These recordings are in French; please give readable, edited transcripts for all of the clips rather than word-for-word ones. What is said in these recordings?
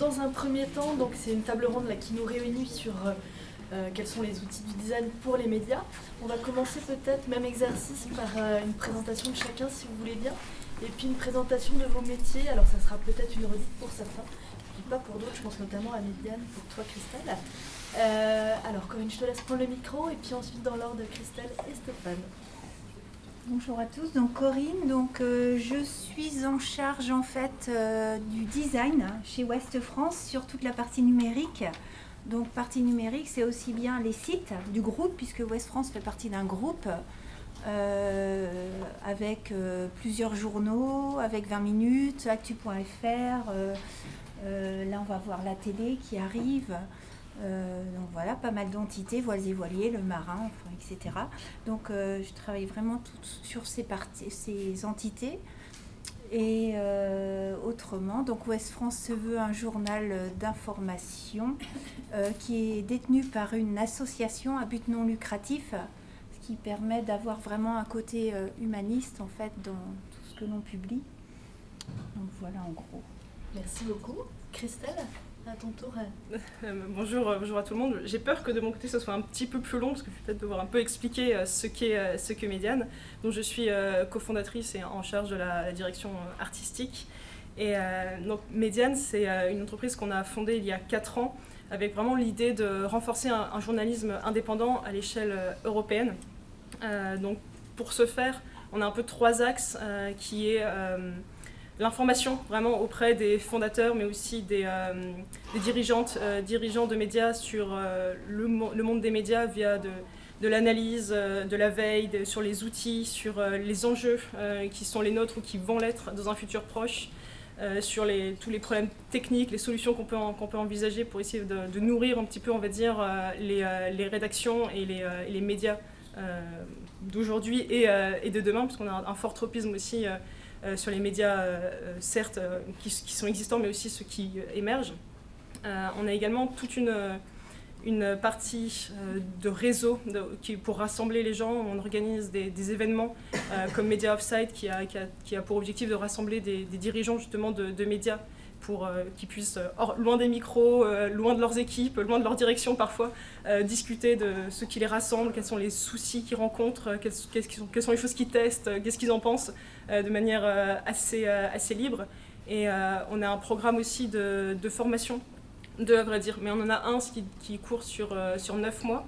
dans un premier temps, donc c'est une table ronde là, qui nous réunit sur quels sont les outils du design pour les médias. On va commencer peut-être, même exercice, par une présentation de chacun si vous voulez bien, et puis une présentation de vos métiers. Alors ça sera peut-être une redite pour certains, puis pas pour d'autres, je pense notamment à Médiane, pour toi Christelle. Alors Corinne, je te laisse prendre le micro, et puis ensuite dans l'ordre Christelle et Stéphane. Bonjour à tous, donc Corinne, je suis en charge en fait du design chez Ouest France sur toute la partie numérique. Donc partie numérique, c'est aussi bien les sites du groupe, puisque Ouest France fait partie d'un groupe avec plusieurs journaux, avec 20 minutes, actu.fr, là on va voir la télé qui arrive. Donc voilà, pas mal d'entités, Voiles et Voiliers, Le Marin, enfin, etc. Donc je travaille vraiment sur ces entités. Et autrement, donc Ouest France se veut un journal d'information qui est détenu par une association à but non lucratif, ce qui permet d'avoir vraiment un côté humaniste en fait dans tout ce que l'on publie. Donc voilà en gros. Merci beaucoup. Christelle, à ton tour. Bonjour à tout le monde. J'ai peur que de mon côté ce soit un petit peu plus long parce que je vais peut-être devoir un peu expliquer ce qu'est Médiane. Donc je suis cofondatrice et en charge de la direction artistique. Et donc Médiane, c'est une entreprise qu'on a fondée il y a 4 ans avec vraiment l'idée de renforcer un journalisme indépendant à l'échelle européenne. Donc pour ce faire, on a un peu 3 axes qui est l'information vraiment auprès des fondateurs, mais aussi des dirigeants de médias sur le monde des médias via de l'analyse, de la veille, sur les outils, sur les enjeux qui sont les nôtres ou qui vont l'être dans un futur proche, sur tous les problèmes techniques, les solutions qu'on peut envisager pour essayer de nourrir un petit peu, on va dire, les rédactions et les médias d'aujourd'hui et de demain, parce qu'on a un fort tropisme aussi sur les médias, certes, qui sont existants, mais aussi ceux qui émergent. On a également toute une partie de réseau pour rassembler les gens. On organise des événements comme Media Offsite qui a pour objectif de rassembler des dirigeants justement de médias pour qu'ils puissent, loin des micros, loin de leurs équipes, loin de leur direction parfois, discuter de ce qui les rassemble, quels sont les soucis qu'ils rencontrent, quelles sont les choses qu'ils testent, qu'est-ce qu'ils en pensent, de manière assez libre. Et on a un programme aussi de formation, à vrai dire, mais on en a un qui court sur 9 mois.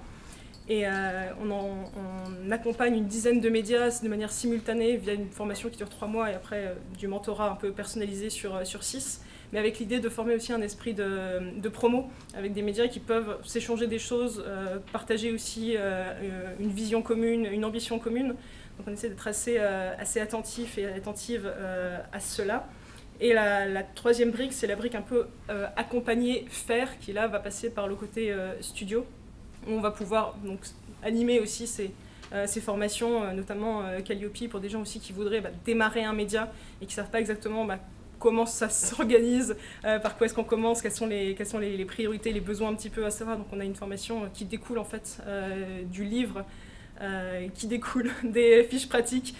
Et on accompagne une dizaine de médias de manière simultanée via une formation qui dure 3 mois et après du mentorat un peu personnalisé sur 6, mais avec l'idée de former aussi un esprit de promo avec des médias qui peuvent s'échanger des choses, partager aussi une vision commune, une ambition commune. Donc on essaie d'être assez attentif et attentive à cela. Et la 3e brique, c'est la brique un peu accompagner, faire, qui là va passer par le côté studio. On va pouvoir donc animer aussi ces formations, notamment Calliope, pour des gens aussi qui voudraient démarrer un média et qui ne savent pas exactement comment ça s'organise, par quoi est-ce qu'on commence, quelles sont les priorités, les besoins un petit peu à savoir. Donc on a une formation qui découle en fait du livre, qui découle des fiches pratiques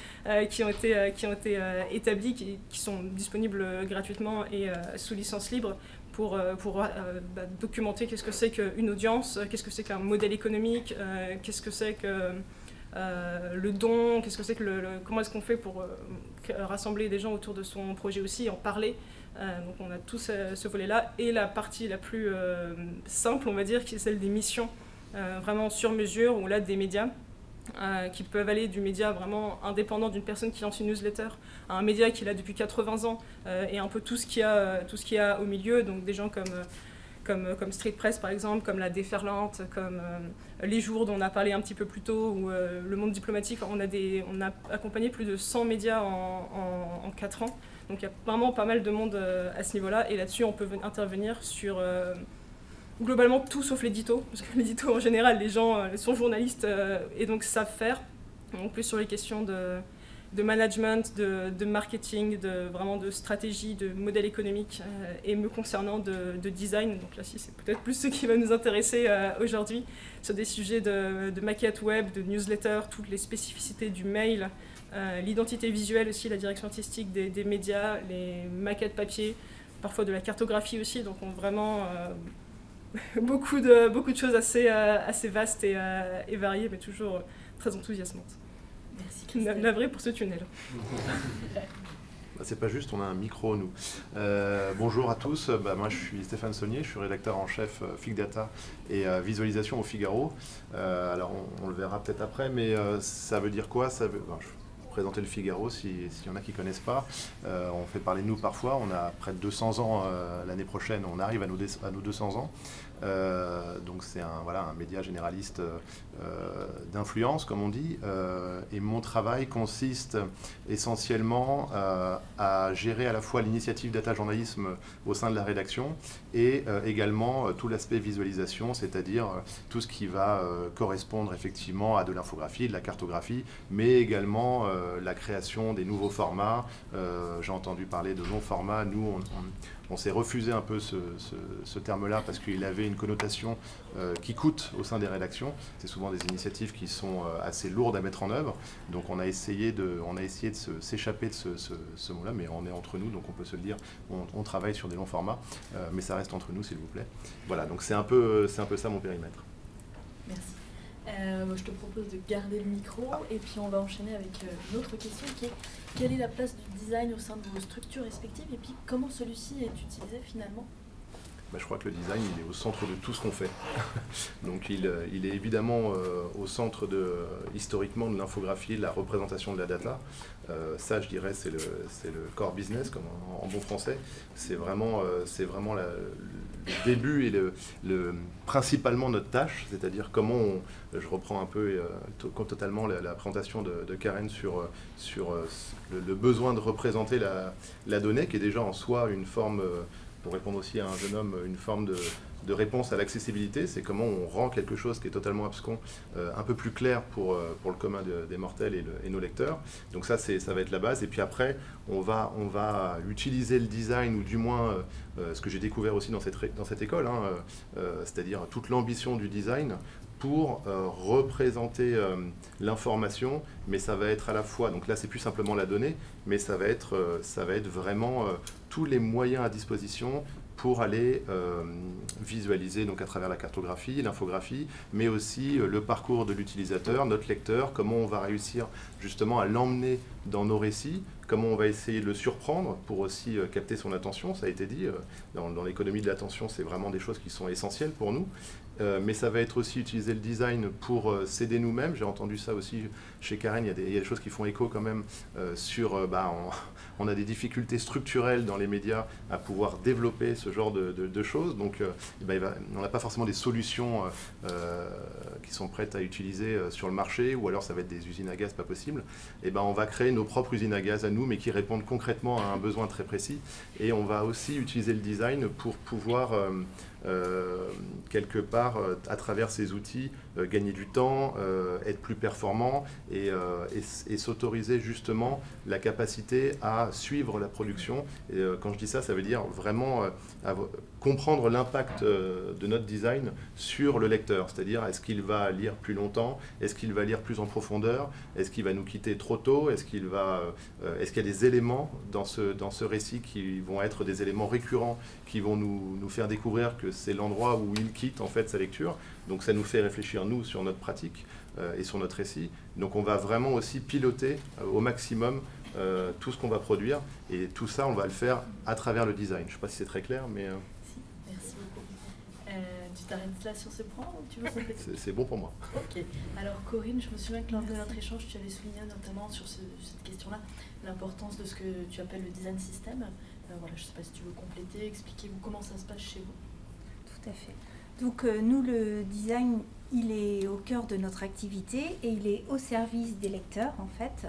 qui ont été établies, qui sont disponibles gratuitement et sous licence libre, pour documenter qu'est-ce que c'est qu'une audience, qu'est-ce que c'est qu'un modèle économique, qu'est-ce que c'est que le don, qu'est-ce que c'est que comment est-ce qu'on fait pour rassembler des gens autour de son projet aussi, en parler. Donc on a tout ce volet-là. Et la partie la plus simple, on va dire, qui est celle des missions vraiment sur mesure, où là des médias qui peuvent aller du média vraiment indépendant d'une personne qui lance une newsletter à un média qui est là depuis 80 ans et un peu tout ce qu'il y a au milieu, donc des gens comme Street Press par exemple, comme La Déferlante, comme Les Jours dont on a parlé un petit peu plus tôt, ou Le Monde Diplomatique. On a accompagné plus de 100 médias en 4 ans, donc il y a vraiment pas mal de monde à ce niveau-là, et là-dessus on peut intervenir sur globalement tout sauf l'édito, parce que l'édito en général les gens sont journalistes et donc savent faire, donc plus sur les questions de management, de marketing, vraiment de stratégie, de modèle économique, et me concernant de design. Donc là, c'est peut-être plus ce qui va nous intéresser aujourd'hui, sur des sujets de maquettes web, de newsletter, toutes les spécificités du mail, l'identité visuelle aussi, la direction artistique des médias, les maquettes papier, parfois de la cartographie aussi, donc on a vraiment beaucoup de choses assez vastes et variées, mais toujours très enthousiasmantes. Merci Christelle. Navré pour ce tunnel. C'est pas juste, on a un micro, nous. Bonjour à tous, moi je suis Stéphane Saunier, je suis rédacteur en chef Fig Data et visualisation au Figaro. Alors on le verra peut-être après, mais ça veut dire quoi? Je vais présenter le Figaro s'il y en a qui ne connaissent pas. On fait parler de nous parfois, on a près de 200 ans l'année prochaine, on arrive à nos 200 ans. Donc c'est un média généraliste d'influence, comme on dit, et mon travail consiste essentiellement à gérer à la fois l'initiative data journalisme au sein de la rédaction et également tout l'aspect visualisation, c'est-à-dire tout ce qui va correspondre effectivement à de l'infographie, de la cartographie, mais également la création des nouveaux formats. J'ai entendu parler de non-formats. Nous, on s'est refusé un peu ce terme-là parce qu'il avait une connotation qui coûte au sein des rédactions. C'est souvent des initiatives qui sont assez lourdes à mettre en œuvre. Donc on a essayé de s'échapper de ce mot-là, mais on est entre nous, donc on peut se le dire. On travaille sur des longs formats, mais ça reste entre nous, s'il vous plaît. Voilà, donc c'est un peu ça mon périmètre. Merci. Je te propose de garder le micro et puis on va enchaîner avec une autre question qui est quelle est la place du design au sein de vos structures respectives et puis comment celui-ci est utilisé finalement? Je crois que le design, il est au centre de tout ce qu'on fait. Donc il est évidemment au centre historiquement de l'infographie, de la représentation de la data. Ça, je dirais, c'est le core business, comme en bon français. C'est vraiment le début et principalement notre tâche, c'est-à-dire comment je reprends un peu totalement la présentation de Karen sur le besoin de représenter la donnée, qui est déjà en soi une forme... pour répondre aussi à un jeune homme, une forme de réponse à l'accessibilité, c'est comment on rend quelque chose qui est totalement abscon un peu plus clair pour le commun des mortels et nos lecteurs. Donc ça va être la base. Et puis après, on va utiliser le design, ou du moins ce que j'ai découvert aussi dans cette école, c'est-à-dire toute l'ambition du design pour représenter l'information, mais ça va être à la fois, donc là c'est plus simplement la donnée, mais ça va être vraiment tous les moyens à disposition pour aller visualiser donc à travers la cartographie, l'infographie, mais aussi le parcours de l'utilisateur, notre lecteur, comment on va réussir justement à l'emmener dans nos récits, comment on va essayer de le surprendre pour aussi capter son attention, ça a été dit, dans l'économie de l'attention, c'est vraiment des choses qui sont essentielles pour nous. Mais ça va être aussi utiliser le design pour s'aider nous-mêmes. J'ai entendu ça aussi chez Karen, il y a des choses qui font écho quand même sur... on a des difficultés structurelles dans les médias à pouvoir développer ce genre de choses. Donc on n'a pas forcément des solutions qui sont prêtes à utiliser sur le marché, ou alors ça va être des usines à gaz pas possible. Et on va créer nos propres usines à gaz à nous, mais qui répondent concrètement à un besoin très précis. Et on va aussi utiliser le design pour pouvoir... quelque part, à travers ces outils, gagner du temps, être plus performant et s'autoriser justement la capacité à suivre la production. Et quand je dis ça, ça veut dire vraiment comprendre l'impact de notre design sur le lecteur. C'est-à-dire, est-ce qu'il va lire plus longtemps? Est-ce qu'il va lire plus en profondeur? Est-ce qu'il va nous quitter trop tôt? Est-ce qu'il y a des éléments dans ce récit qui vont être des éléments récurrents, qui vont nous faire découvrir que c'est l'endroit où il quitte en fait sa lecture. Donc ça nous fait réfléchir nous sur notre pratique et sur notre récit. Donc on va vraiment aussi piloter au maximum tout ce qu'on va produire, et tout ça on va le faire à travers le design. Je ne sais pas si c'est très clair, mais... Si, merci beaucoup. Tu t'arrêtes là sur ce point ou tu veux compléter? C'est bon pour moi. Ok. Alors Corinne, je me souviens que lors de notre échange, tu avais souligné notamment sur cette question-là l'importance de ce que tu appelles le design system. Voilà, je ne sais pas si tu veux compléter, expliquer comment ça se passe chez vous. Tout à fait. Donc nous, le design, il est au cœur de notre activité et il est au service des lecteurs en fait.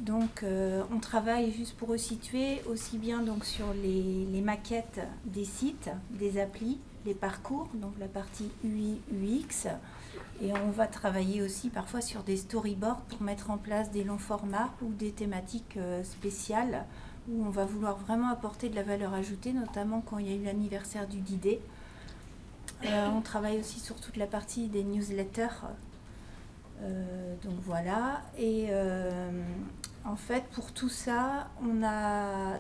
Donc on travaille, juste pour resituer, aussi bien donc sur les maquettes des sites, des applis, les parcours, donc la partie UI, UX, et on va travailler aussi parfois sur des storyboards pour mettre en place des longs formats ou des thématiques spéciales où on va vouloir vraiment apporter de la valeur ajoutée, notamment quand il y a eu l'anniversaire du D-Day. On travaille aussi sur toute la partie des newsletters. Donc voilà. Et En fait, pour tout ça,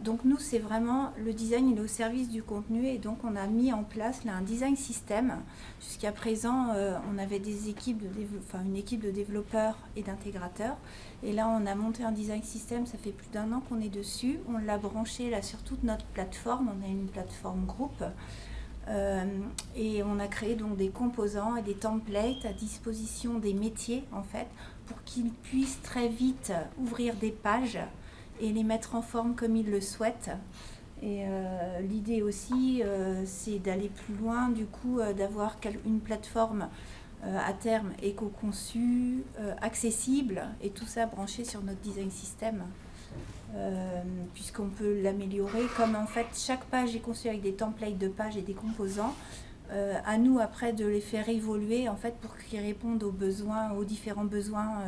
donc nous, c'est vraiment le design, il est au service du contenu, et donc on a mis en place là un design system. Jusqu'à présent, on avait une équipe de développeurs et d'intégrateurs, et là on a monté un design system. Ça fait plus d'1 an qu'on est dessus. On l'a branché là sur toute notre plateforme. On a une plateforme groupe. Et on a créé donc des composants et des templates à disposition des métiers, en fait, pour qu'ils puissent très vite ouvrir des pages et les mettre en forme comme ils le souhaitent. Et l'idée aussi, c'est d'aller plus loin, du coup, d'avoir une plateforme à terme éco-conçue, accessible, et tout ça branché sur notre design system. Puisqu'on peut l'améliorer, comme en fait chaque page est conçue avec des templates de pages et des composants, à nous après de les faire évoluer, en fait, pour qu'ils répondent aux différents besoins,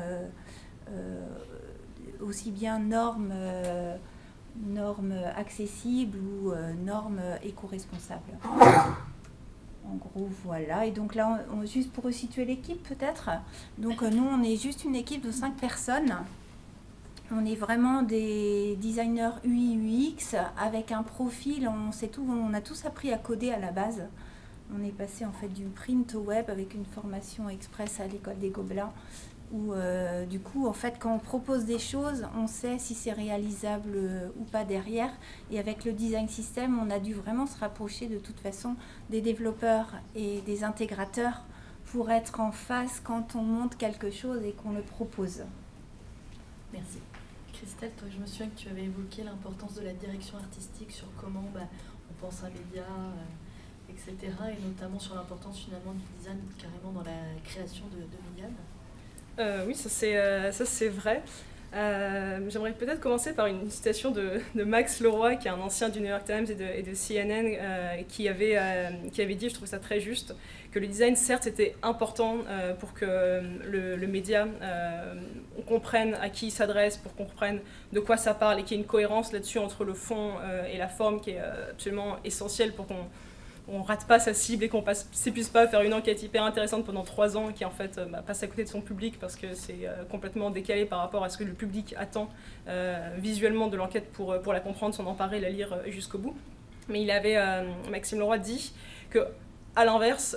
aussi bien normes accessibles ou normes éco-responsables. En gros, voilà. Et donc là, juste pour resituer l'équipe peut-être, donc nous on est juste une équipe de 5 personnes. On est vraiment des designers UI UX avec un profil, on a tous appris à coder à la base. On est passé en fait du print au web avec une formation express à l'école des Gobelins, où du coup en fait quand on propose des choses, on sait si c'est réalisable ou pas derrière. Et avec le design system, on a dû vraiment se rapprocher de toute façon des développeurs et des intégrateurs pour être en face quand on monte quelque chose et qu'on le propose. Merci. Christelle, toi, je me souviens que tu avais évoqué l'importance de la direction artistique sur comment on pense à médias, etc. Et notamment sur l'importance finalement du design carrément dans la création de médias. Oui, ça c'est vrai. J'aimerais peut-être commencer par une citation de Max Leroy, qui est un ancien du New York Times et de CNN, qui avait dit, je trouve ça très juste, que le design, certes, était important pour que le média, on comprenne à qui il s'adresse, pour qu'on comprenne de quoi ça parle, et qu'il y ait une cohérence là-dessus entre le fond et la forme, qui est absolument essentielle pour qu'on on rate pas sa cible et qu'on s'épuise pas à faire une enquête hyper intéressante pendant 3 ans qui en fait passe à côté de son public parce que c'est complètement décalé par rapport à ce que le public attend visuellement de l'enquête pour la comprendre, s'en emparer, la lire jusqu'au bout. Mais Maxime Leroy dit que à l'inverse,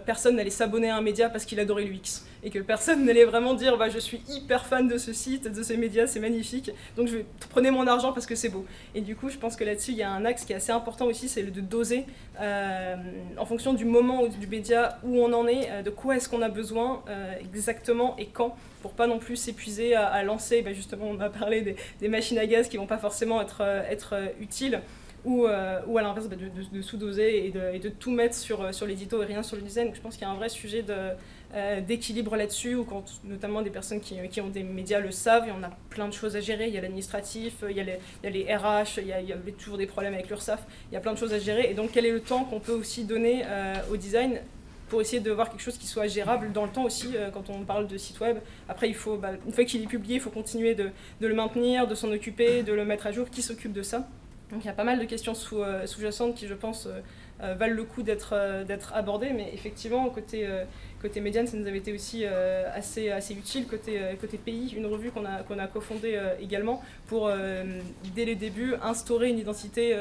personne n'allait s'abonner à un média parce qu'il adorait l'UX. Et que personne n'allait vraiment dire je suis hyper fan de ce site, de ce média, c'est magnifique, donc je vais prenez mon argent parce que c'est beau. Et du coup, je pense que là-dessus, il y a un axe qui est assez important aussi, c'est de doser en fonction du moment du média où on en est, de quoi est-ce qu'on a besoin exactement et quand, pour pas non plus s'épuiser à lancer, justement, on a parlé des machines à gaz qui vont pas forcément être utiles. Ou à l'inverse de sous-doser et de tout mettre sur l'édito et rien sur le design. Donc je pense qu'il y a un vrai sujet d'équilibre là-dessus, ou quand notamment des personnes qui ont des médias le savent, et on a plein de choses à gérer, il y a l'administratif, il y a les RH, il y a toujours des problèmes avec l'URSSAF, il y a plein de choses à gérer, et donc quel est le temps qu'on peut aussi donner au design pour essayer de voir quelque chose qui soit gérable dans le temps aussi, quand on parle de site web. Après, il faut, une fois qu'il est publié, il faut continuer de le maintenir, de s'en occuper, de le mettre à jour. Qui s'occupe de ça ? Donc il y a pas mal de questions sous-jacentes qui, je pense, valent le coup d'être abordées, mais effectivement, côté médiane, ça nous avait été aussi assez utile, côté pays, une revue qu'on a cofondée également, pour, dès le début, instaurer une identité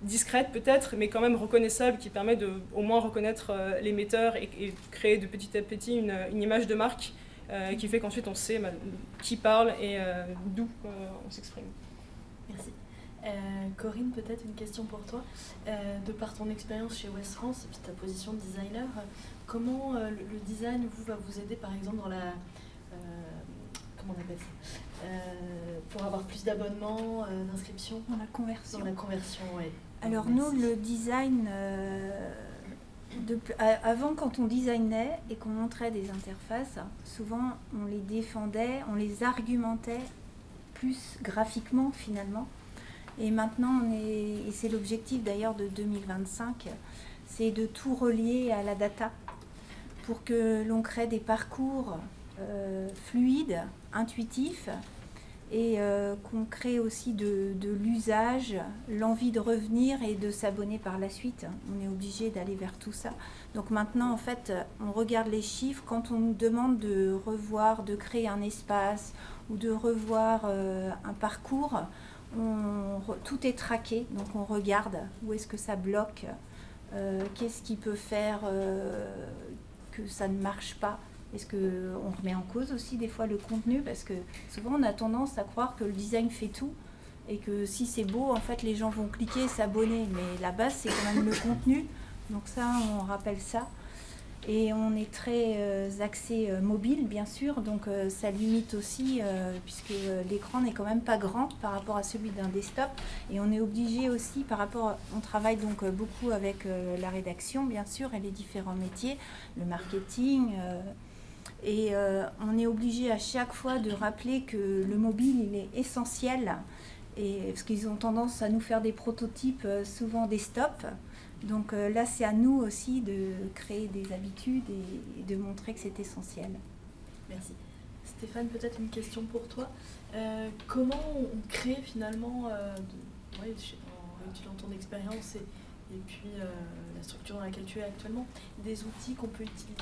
discrète peut-être, mais quand même reconnaissable, qui permet de au moins reconnaître l'émetteur et créer de petit à petit une image de marque qui fait qu'ensuite on sait qui parle et d'où on s'exprime. Merci. Corinne, peut-être une question pour toi. De par ton expérience chez Ouest France et puis ta position de designer, comment le design va vous aider par exemple dans la... comment on appelle ça pour avoir plus d'abonnements, d'inscriptions ? Dans la conversion. Dans la conversion, oui. Alors nous, le design... avant, quand on designait et qu'on montrait des interfaces, souvent on les défendait, on les argumentait plus graphiquement finalement. Et maintenant, et c'est l'objectif d'ailleurs de 2025, c'est de tout relier à la data pour que l'on crée des parcours fluides, intuitifs, et qu'on crée aussi de l'usage, l'envie de revenir et de s'abonner par la suite. On est obligé d'aller vers tout ça. Donc maintenant, en fait, on regarde les chiffres. Quand on nous demande de revoir, de créer un espace ou de revoir un parcours, tout est traqué. Donc on regarde où est-ce que ça bloque, qu'est-ce qui peut faire que ça ne marche pas. Est-ce qu'on remet en cause aussi des fois le contenu, parce que souvent on a tendance à croire que le design fait tout et que si c'est beau, en fait les gens vont cliquer et s'abonner, mais la base c'est quand même le contenu, donc ça on rappelle ça. Et on est très axé mobile bien sûr, donc ça limite aussi puisque l'écran n'est quand même pas grand par rapport à celui d'un desktop, et on est obligé aussi par rapport, on travaille donc beaucoup avec la rédaction bien sûr et les différents métiers, le marketing, et on est obligé à chaque fois de rappeler que le mobile il est essentiel, et, parce qu'ils ont tendance à nous faire des prototypes souvent desktop. Donc là c'est à nous aussi de créer des habitudes et de montrer que c'est essentiel. Merci. Stéphane, peut-être une question pour toi. Comment on crée finalement, en étudiant ton expérience et puis la structure dans laquelle tu es actuellement, des outils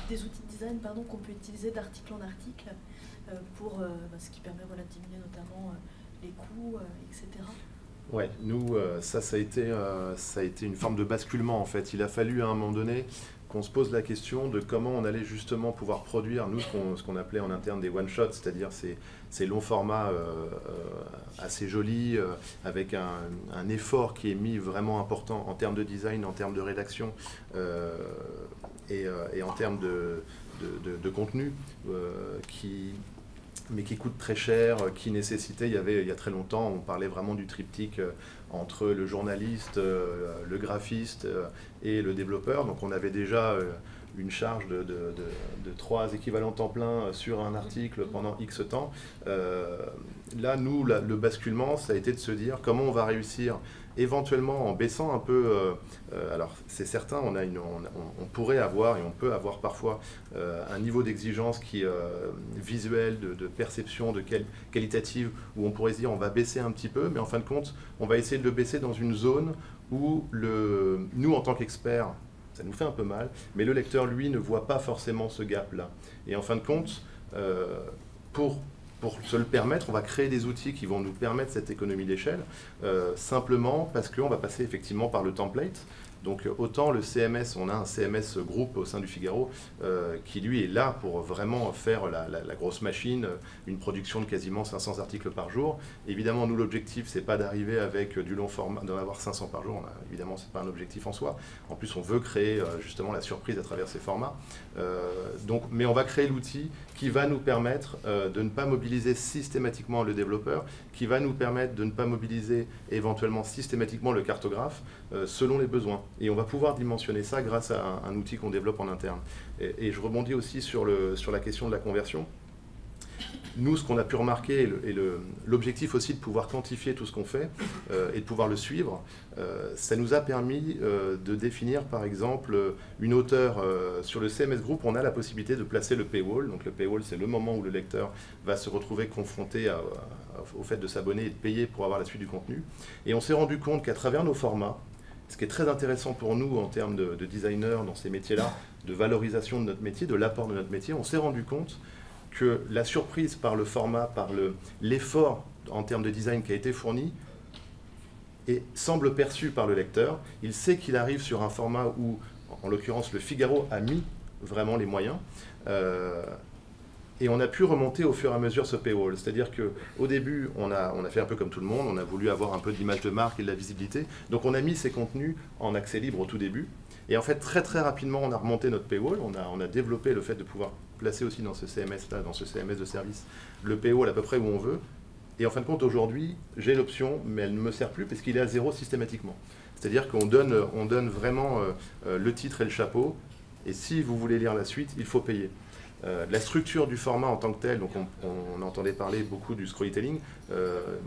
des outils de design qu'on peut utiliser d'article en article pour ce qui permet de diminuer notamment les coûts, etc. Ouais, nous, ça a été une forme de basculement en fait. Il a fallu à un moment donné qu'on se pose la question de comment on allait justement pouvoir produire, nous, ce qu'on appelait en interne des one-shots, c'est-à-dire ces longs formats assez jolis, avec un effort qui est mis vraiment important en termes de design, en termes de rédaction et en termes de contenu, mais qui coûte très cher, qui nécessitait, il y a très longtemps, on parlait vraiment du triptyque entre le journaliste, le graphiste et le développeur. Donc on avait déjà une charge de 3 équivalents temps plein sur un article pendant X temps. Là, nous, le basculement, ça a été de se dire comment on va réussir, éventuellement en baissant un peu, alors c'est certain, on pourrait avoir et on peut avoir parfois un niveau d'exigence qui visuel, de perception, qualitative, où on pourrait se dire on va baisser un petit peu, mais en fin de compte, on va essayer de le baisser dans une zone où nous, en tant qu'experts, ça nous fait un peu mal, mais le lecteur, lui, ne voit pas forcément ce gap-là. Et en fin de compte, pour se le permettre, on va créer des outils qui vont nous permettre cette économie d'échelle, simplement parce qu'on va passer effectivement par le template. Donc autant le CMS, on a un CMS groupe au sein du Figaro qui lui est là pour vraiment faire la grosse machine, une production de quasiment 500 articles par jour. Évidemment, nous l'objectif c'est pas d'arriver avec du long format, d'en avoir 500 par jour, évidemment c'est pas un objectif en soi. En plus on veut créer justement la surprise à travers ces formats. Mais on va créer l'outil qui va nous permettre de ne pas mobiliser systématiquement le développeur, qui va nous permettre de ne pas mobiliser éventuellement systématiquement le cartographe selon les besoins. Et on va pouvoir dimensionner ça grâce à un outil qu'on développe en interne. Et je rebondis aussi sur la question de la conversion. Nous, ce qu'on a pu remarquer, et l'objectif aussi de pouvoir quantifier tout ce qu'on fait et de pouvoir le suivre, ça nous a permis de définir par exemple une hauteur. Sur le CMS Group, on a la possibilité de placer le paywall. Donc le paywall, c'est le moment où le lecteur va se retrouver confronté au fait de s'abonner et de payer pour avoir la suite du contenu. Et on s'est rendu compte qu'à travers nos formats, ce qui est très intéressant pour nous en termes de designers dans ces métiers-là, de valorisation de notre métier, de l'apport de notre métier, on s'est rendu compte que la surprise par le format, par l'effort en termes de design qui a été fourni, semble perçu par le lecteur. Il sait qu'il arrive sur un format où, en l'occurrence, le Figaro a mis vraiment les moyens. Et on a pu remonter au fur et à mesure ce paywall. C'est-à-dire qu'au début, on a fait un peu comme tout le monde, on a voulu avoir un peu d'image de marque et de la visibilité. Donc on a mis ces contenus en accès libre au tout début. Et en fait, très très rapidement, on a remonté notre paywall. On a développé le fait de pouvoir placer aussi dans ce CMS-là, dans ce CMS de service, le paywall à peu près où on veut. Et en fin de compte, aujourd'hui, j'ai l'option, mais elle ne me sert plus parce qu'il est à 0 systématiquement. C'est-à-dire qu'on donne vraiment le titre et le chapeau. Et si vous voulez lire la suite, il faut payer. La structure du format en tant que tel, donc on entendait parler beaucoup du storytelling.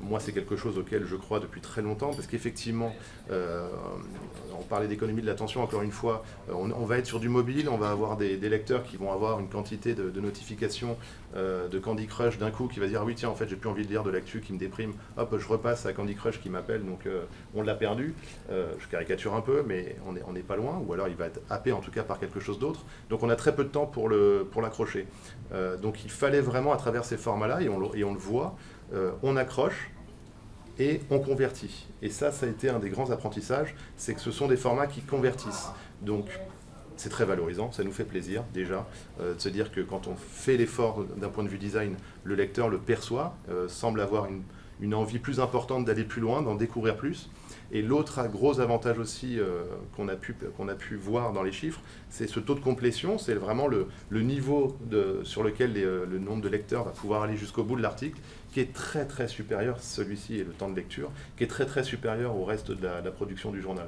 Moi, c'est quelque chose auquel je crois depuis très longtemps, parce qu'effectivement, on parlait d'économie de l'attention, encore une fois, on va être sur du mobile, on va avoir des lecteurs qui vont avoir une quantité de notifications de Candy Crush d'un coup, qui va dire « oui, tiens, en fait, j'ai plus envie de lire de l'actu qui me déprime, hop, je repasse à Candy Crush qui m'appelle, donc on l'a perdu ». Je caricature un peu, mais on n'est pas loin, ou alors il va être happé en tout cas par quelque chose d'autre. Donc on a très peu de temps pour l'accrocher. Donc il fallait vraiment, à travers ces formats-là, et on le voit, on accroche et on convertit. Et ça a été un des grands apprentissages, c'est que ce sont des formats qui convertissent. Donc c'est très valorisant, ça nous fait plaisir déjà, de se dire que quand on fait l'effort d'un point de vue design, le lecteur le perçoit, semble avoir une envie plus importante d'aller plus loin, d'en découvrir plus. Et l'autre gros avantage aussi qu'on a pu voir dans les chiffres, c'est ce taux de complétion, c'est vraiment le niveau sur lequel le nombre de lecteurs va pouvoir aller jusqu'au bout de l'article, qui est très très supérieur, celui-ci est le temps de lecture, qui est très très supérieur au reste de la production du journal.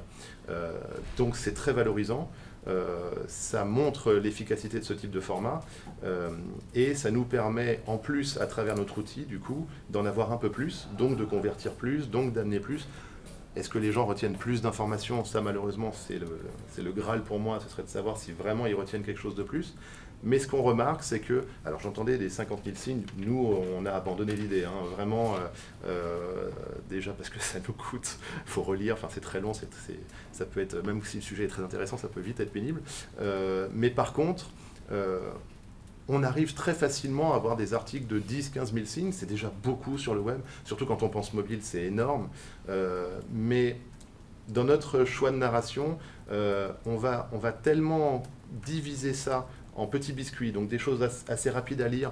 Donc c'est très valorisant, ça montre l'efficacité de ce type de format, et ça nous permet en plus, à travers notre outil, du coup, d'en avoir un peu plus, donc de convertir plus, donc d'amener plus. Est-ce que les gens retiennent plus d'informations? Ça, malheureusement, c'est le Graal pour moi, ce serait de savoir si vraiment ils retiennent quelque chose de plus. Mais ce qu'on remarque, c'est que, alors j'entendais des 50 000 signes, nous, on a abandonné l'idée, hein, vraiment, déjà parce que ça nous coûte, il faut relire, enfin c'est très long, ça peut être, même si le sujet est très intéressant, ça peut vite être pénible. Mais par contre, on arrive très facilement à avoir des articles de 10-15 000 signes, c'est déjà beaucoup sur le web, surtout quand on pense mobile, c'est énorme. Mais dans notre choix de narration, on va tellement diviser ça en petits biscuits, donc des choses assez rapides à lire,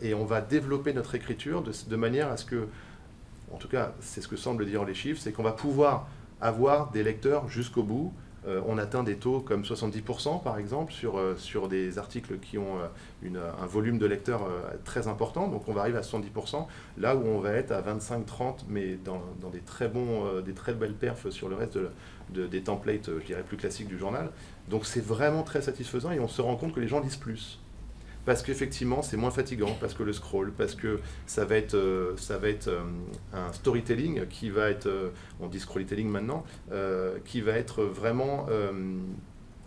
et on va développer notre écriture de manière à ce que, en tout cas, c'est ce que semblent dire les chiffres, c'est qu'on va pouvoir avoir des lecteurs jusqu'au bout. On atteint des taux comme 70% par exemple sur des articles qui ont un volume de lecteurs très important, donc on va arriver à 70%, là où on va être à 25-30, mais dans des très belles perfs sur le reste des templates, je dirais, plus classiques du journal. Donc c'est vraiment très satisfaisant et on se rend compte que les gens lisent plus. Parce qu'effectivement, c'est moins fatigant, parce que le scroll, parce que ça va être un storytelling qui va être, on dit scrollytelling maintenant, qui va être vraiment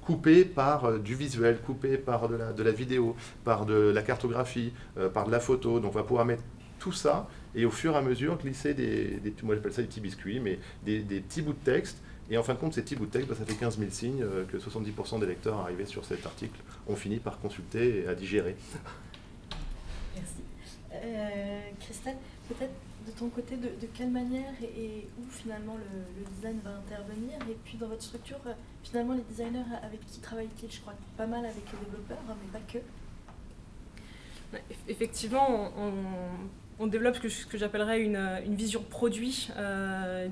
coupé par du visuel, coupé par de la vidéo, par de la cartographie, par de la photo. Donc on va pouvoir mettre tout ça et au fur et à mesure glisser moi j'appelle ça des petits biscuits, mais des petits bouts de texte. Et en fin de compte, ces petits bouts de texte, ça fait 15 000 signes que 70% des lecteurs arrivés sur cet article ont fini par consulter et à digérer. Merci. Christelle, peut-être de ton côté, de quelle manière et où finalement le design va intervenir? Et puis dans votre structure, finalement les designers avec qui travaillent-ils? Je crois pas mal avec les développeurs, mais pas que. Effectivement, on développe ce que j'appellerais une vision produit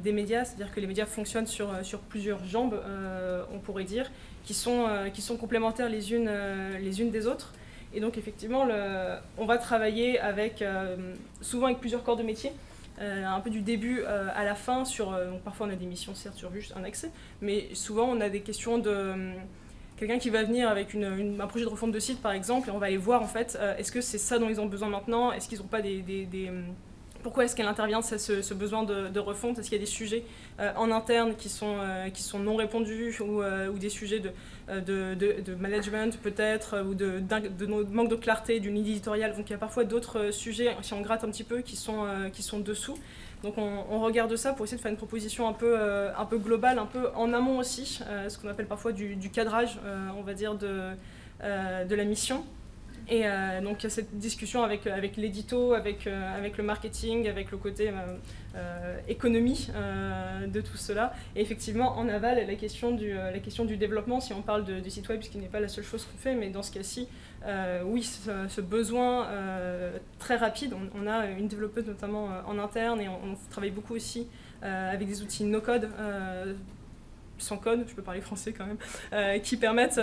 des médias, c'est-à-dire que les médias fonctionnent sur plusieurs jambes, on pourrait dire, qui sont complémentaires les unes des autres. Et donc effectivement, on va travailler souvent avec plusieurs corps de métier, un peu du début à la fin. Donc parfois on a des missions certes sur juste un accès, mais souvent on a des questions de quelqu'un qui va venir avec un projet de refonte de site par exemple, et on va aller voir en fait, est-ce que c'est ça dont ils ont besoin maintenant, est-ce qu'ils n'ont pas pourquoi est-ce qu'elle intervient ce besoin de refonte, est-ce qu'il y a des sujets en interne qui sont non répondus ou des sujets de management peut-être, ou de manque de clarté d'une ligne éditoriale. Donc il y a parfois d'autres sujets, si on gratte un petit peu, qui sont dessous. Donc on regarde ça pour essayer de faire une proposition un peu globale, un peu en amont aussi, ce qu'on appelle parfois du cadrage, on va dire, de la mission. Et donc il y a cette discussion avec l'édito, avec le marketing, avec le côté économie de tout cela. Et effectivement, en aval, la question du développement, si on parle du site web, ce qui n'est pas la seule chose qu'on fait, mais dans ce cas-ci, oui, ce besoin très rapide, on a une développeuse notamment en interne, et on travaille beaucoup aussi avec des outils no-code, sans code, je peux parler français quand même, qui permettent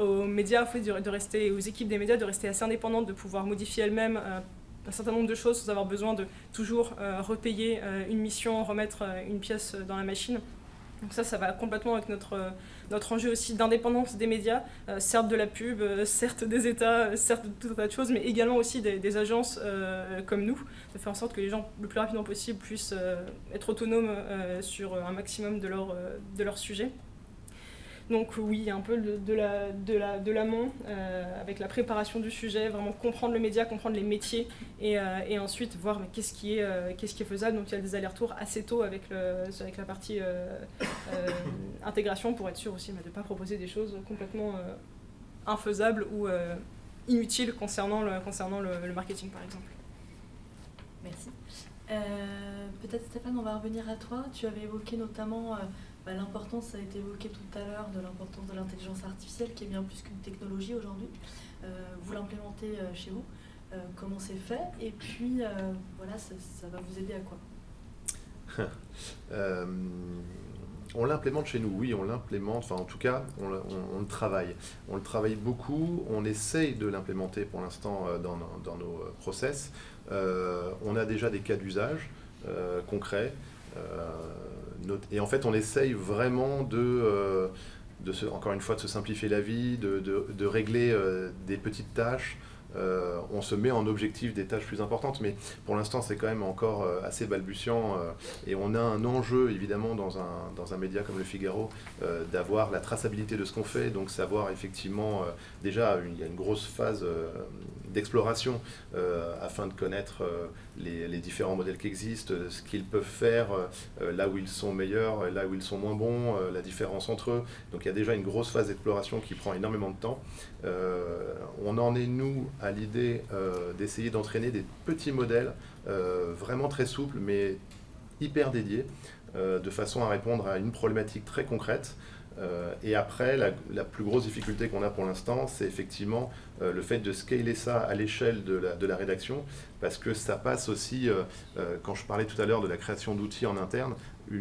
aux médias en fait, de rester, aux équipes des médias de rester assez indépendantes, de pouvoir modifier elles-mêmes un certain nombre de choses sans avoir besoin de toujours repayer une mission, remettre une pièce dans la machine. Donc ça va complètement avec notre enjeu aussi d'indépendance des médias, certes de la pub, certes des États, certes de tout un tas de choses, mais également aussi des agences comme nous, de faire en sorte que les gens le plus rapidement possible puissent être autonomes sur un maximum de leur sujet. Donc oui, un peu de l'amont, avec la préparation du sujet, vraiment comprendre le média, comprendre les métiers, et ensuite voir qu'est-ce qui est faisable. Donc il y a des allers-retours assez tôt avec la partie intégration, pour être sûr aussi de ne pas proposer des choses complètement infaisables ou inutiles concernant le marketing, par exemple. Merci. Peut-être Stéphane, on va revenir à toi. Tu avais évoqué notamment l'importance, ça a été évoqué tout à l'heure, de l'importance de l'intelligence artificielle qui est bien plus qu'une technologie aujourd'hui. Vous l'implémentez chez vous, comment c'est fait, et puis voilà, ça va vous aider à quoi? On l'implémente chez nous, oui, on l'implémente, enfin en tout cas, on le travaille. On le travaille beaucoup, on essaye de l'implémenter pour l'instant dans nos process. On a déjà des cas d'usage concrets, et en fait on essaye vraiment encore une fois, de se simplifier la vie, de régler des petites tâches. On se met en objectif des tâches plus importantes, mais pour l'instant c'est quand même encore assez balbutiant, et on a un enjeu évidemment dans un média comme Le Figaro d'avoir la traçabilité de ce qu'on fait, donc savoir effectivement, déjà il y a une grosse phase d'exploration afin de connaître les différents modèles qui existent, ce qu'ils peuvent faire, là où ils sont meilleurs, là où ils sont moins bons, la différence entre eux. Donc il y a déjà une grosse phase d'exploration qui prend énormément de temps. On en est, nous, à l'idée d'essayer d'entraîner des petits modèles vraiment très souples, mais hyper dédiés, de façon à répondre à une problématique très concrète. Et après, la plus grosse difficulté qu'on a pour l'instant, c'est effectivement le fait de scaler ça à l'échelle de la rédaction, parce que ça passe aussi, quand je parlais tout à l'heure de la création d'outils en interne,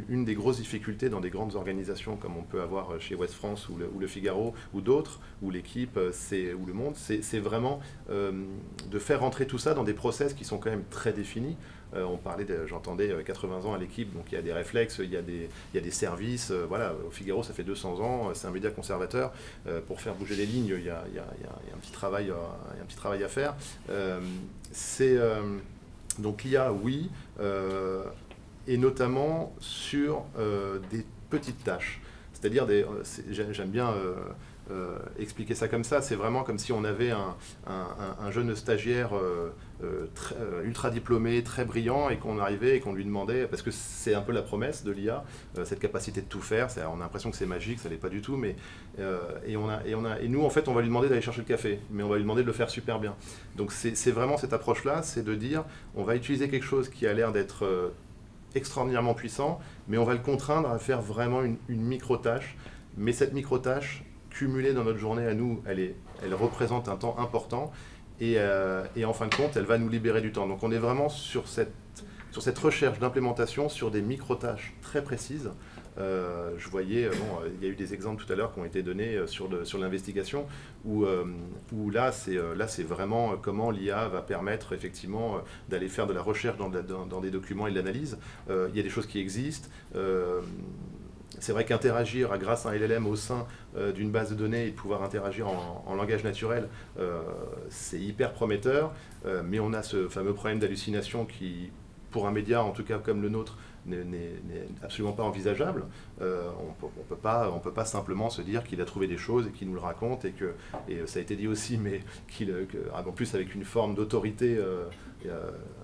une des grosses difficultés dans des grandes organisations comme on peut avoir chez Ouest France ou le Figaro ou d'autres, ou l'équipe ou le Monde, c'est vraiment de faire rentrer tout ça dans des process qui sont quand même très définis. On parlait, j'entendais 80 ans à l'équipe, donc il y a des réflexes, il y a des services. Voilà, au Figaro, ça fait 200 ans, c'est un média conservateur. Pour faire bouger les lignes, il y a un petit travail à faire. Donc l'IA, oui, et notamment sur des petites tâches. C'est-à-dire, j'aime bien expliquer ça comme ça, c'est vraiment comme si on avait un jeune stagiaire ultra diplômé, très brillant, et qu'on arrivait et qu'on lui demandait, parce que c'est un peu la promesse de l'IA, cette capacité de tout faire, on a l'impression que c'est magique, ça l'est pas du tout, mais et nous en fait on va lui demander d'aller chercher le café, mais on va lui demander de le faire super bien. Donc c'est vraiment cette approche-là, c'est de dire on va utiliser quelque chose qui a l'air d'être extraordinairement puissant, mais on va le contraindre à faire vraiment une micro-tâche, mais cette micro-tâche cumulée dans notre journée à nous, elle représente un temps important, et en fin de compte, elle va nous libérer du temps. Donc on est vraiment sur cette recherche d'implémentation sur des micro-tâches très précises. Je voyais, il y a eu des exemples tout à l'heure qui ont été donnés sur l'investigation, où là c'est vraiment comment l'IA va permettre effectivement d'aller faire de la recherche dans des documents et de l'analyse. Il y a des choses qui existent. C'est vrai qu'interagir grâce à un LLM au sein d'une base de données et de pouvoir interagir en langage naturel, c'est hyper prometteur, mais on a ce fameux problème d'hallucination qui, pour un média en tout cas comme le nôtre, n'est absolument pas envisageable. On peut pas simplement se dire qu'il a trouvé des choses et qu'il nous le raconte, et ça a été dit aussi, mais en plus avec une forme d'autorité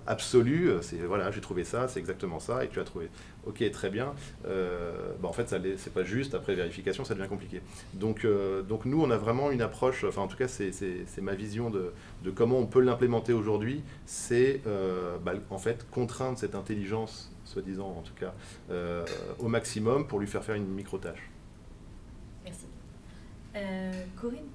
absolue, c'est voilà, j'ai trouvé ça, c'est exactement ça, et tu as trouvé, ok, très bien. En fait, c'est pas juste, après vérification, ça devient compliqué. Donc nous, on a vraiment une approche, enfin en tout cas, c'est ma vision de comment on peut l'implémenter aujourd'hui, c'est en fait contraindre cette intelligence, soi-disant en tout cas, au maximum pour lui faire une micro-tâche. Merci. Corinne,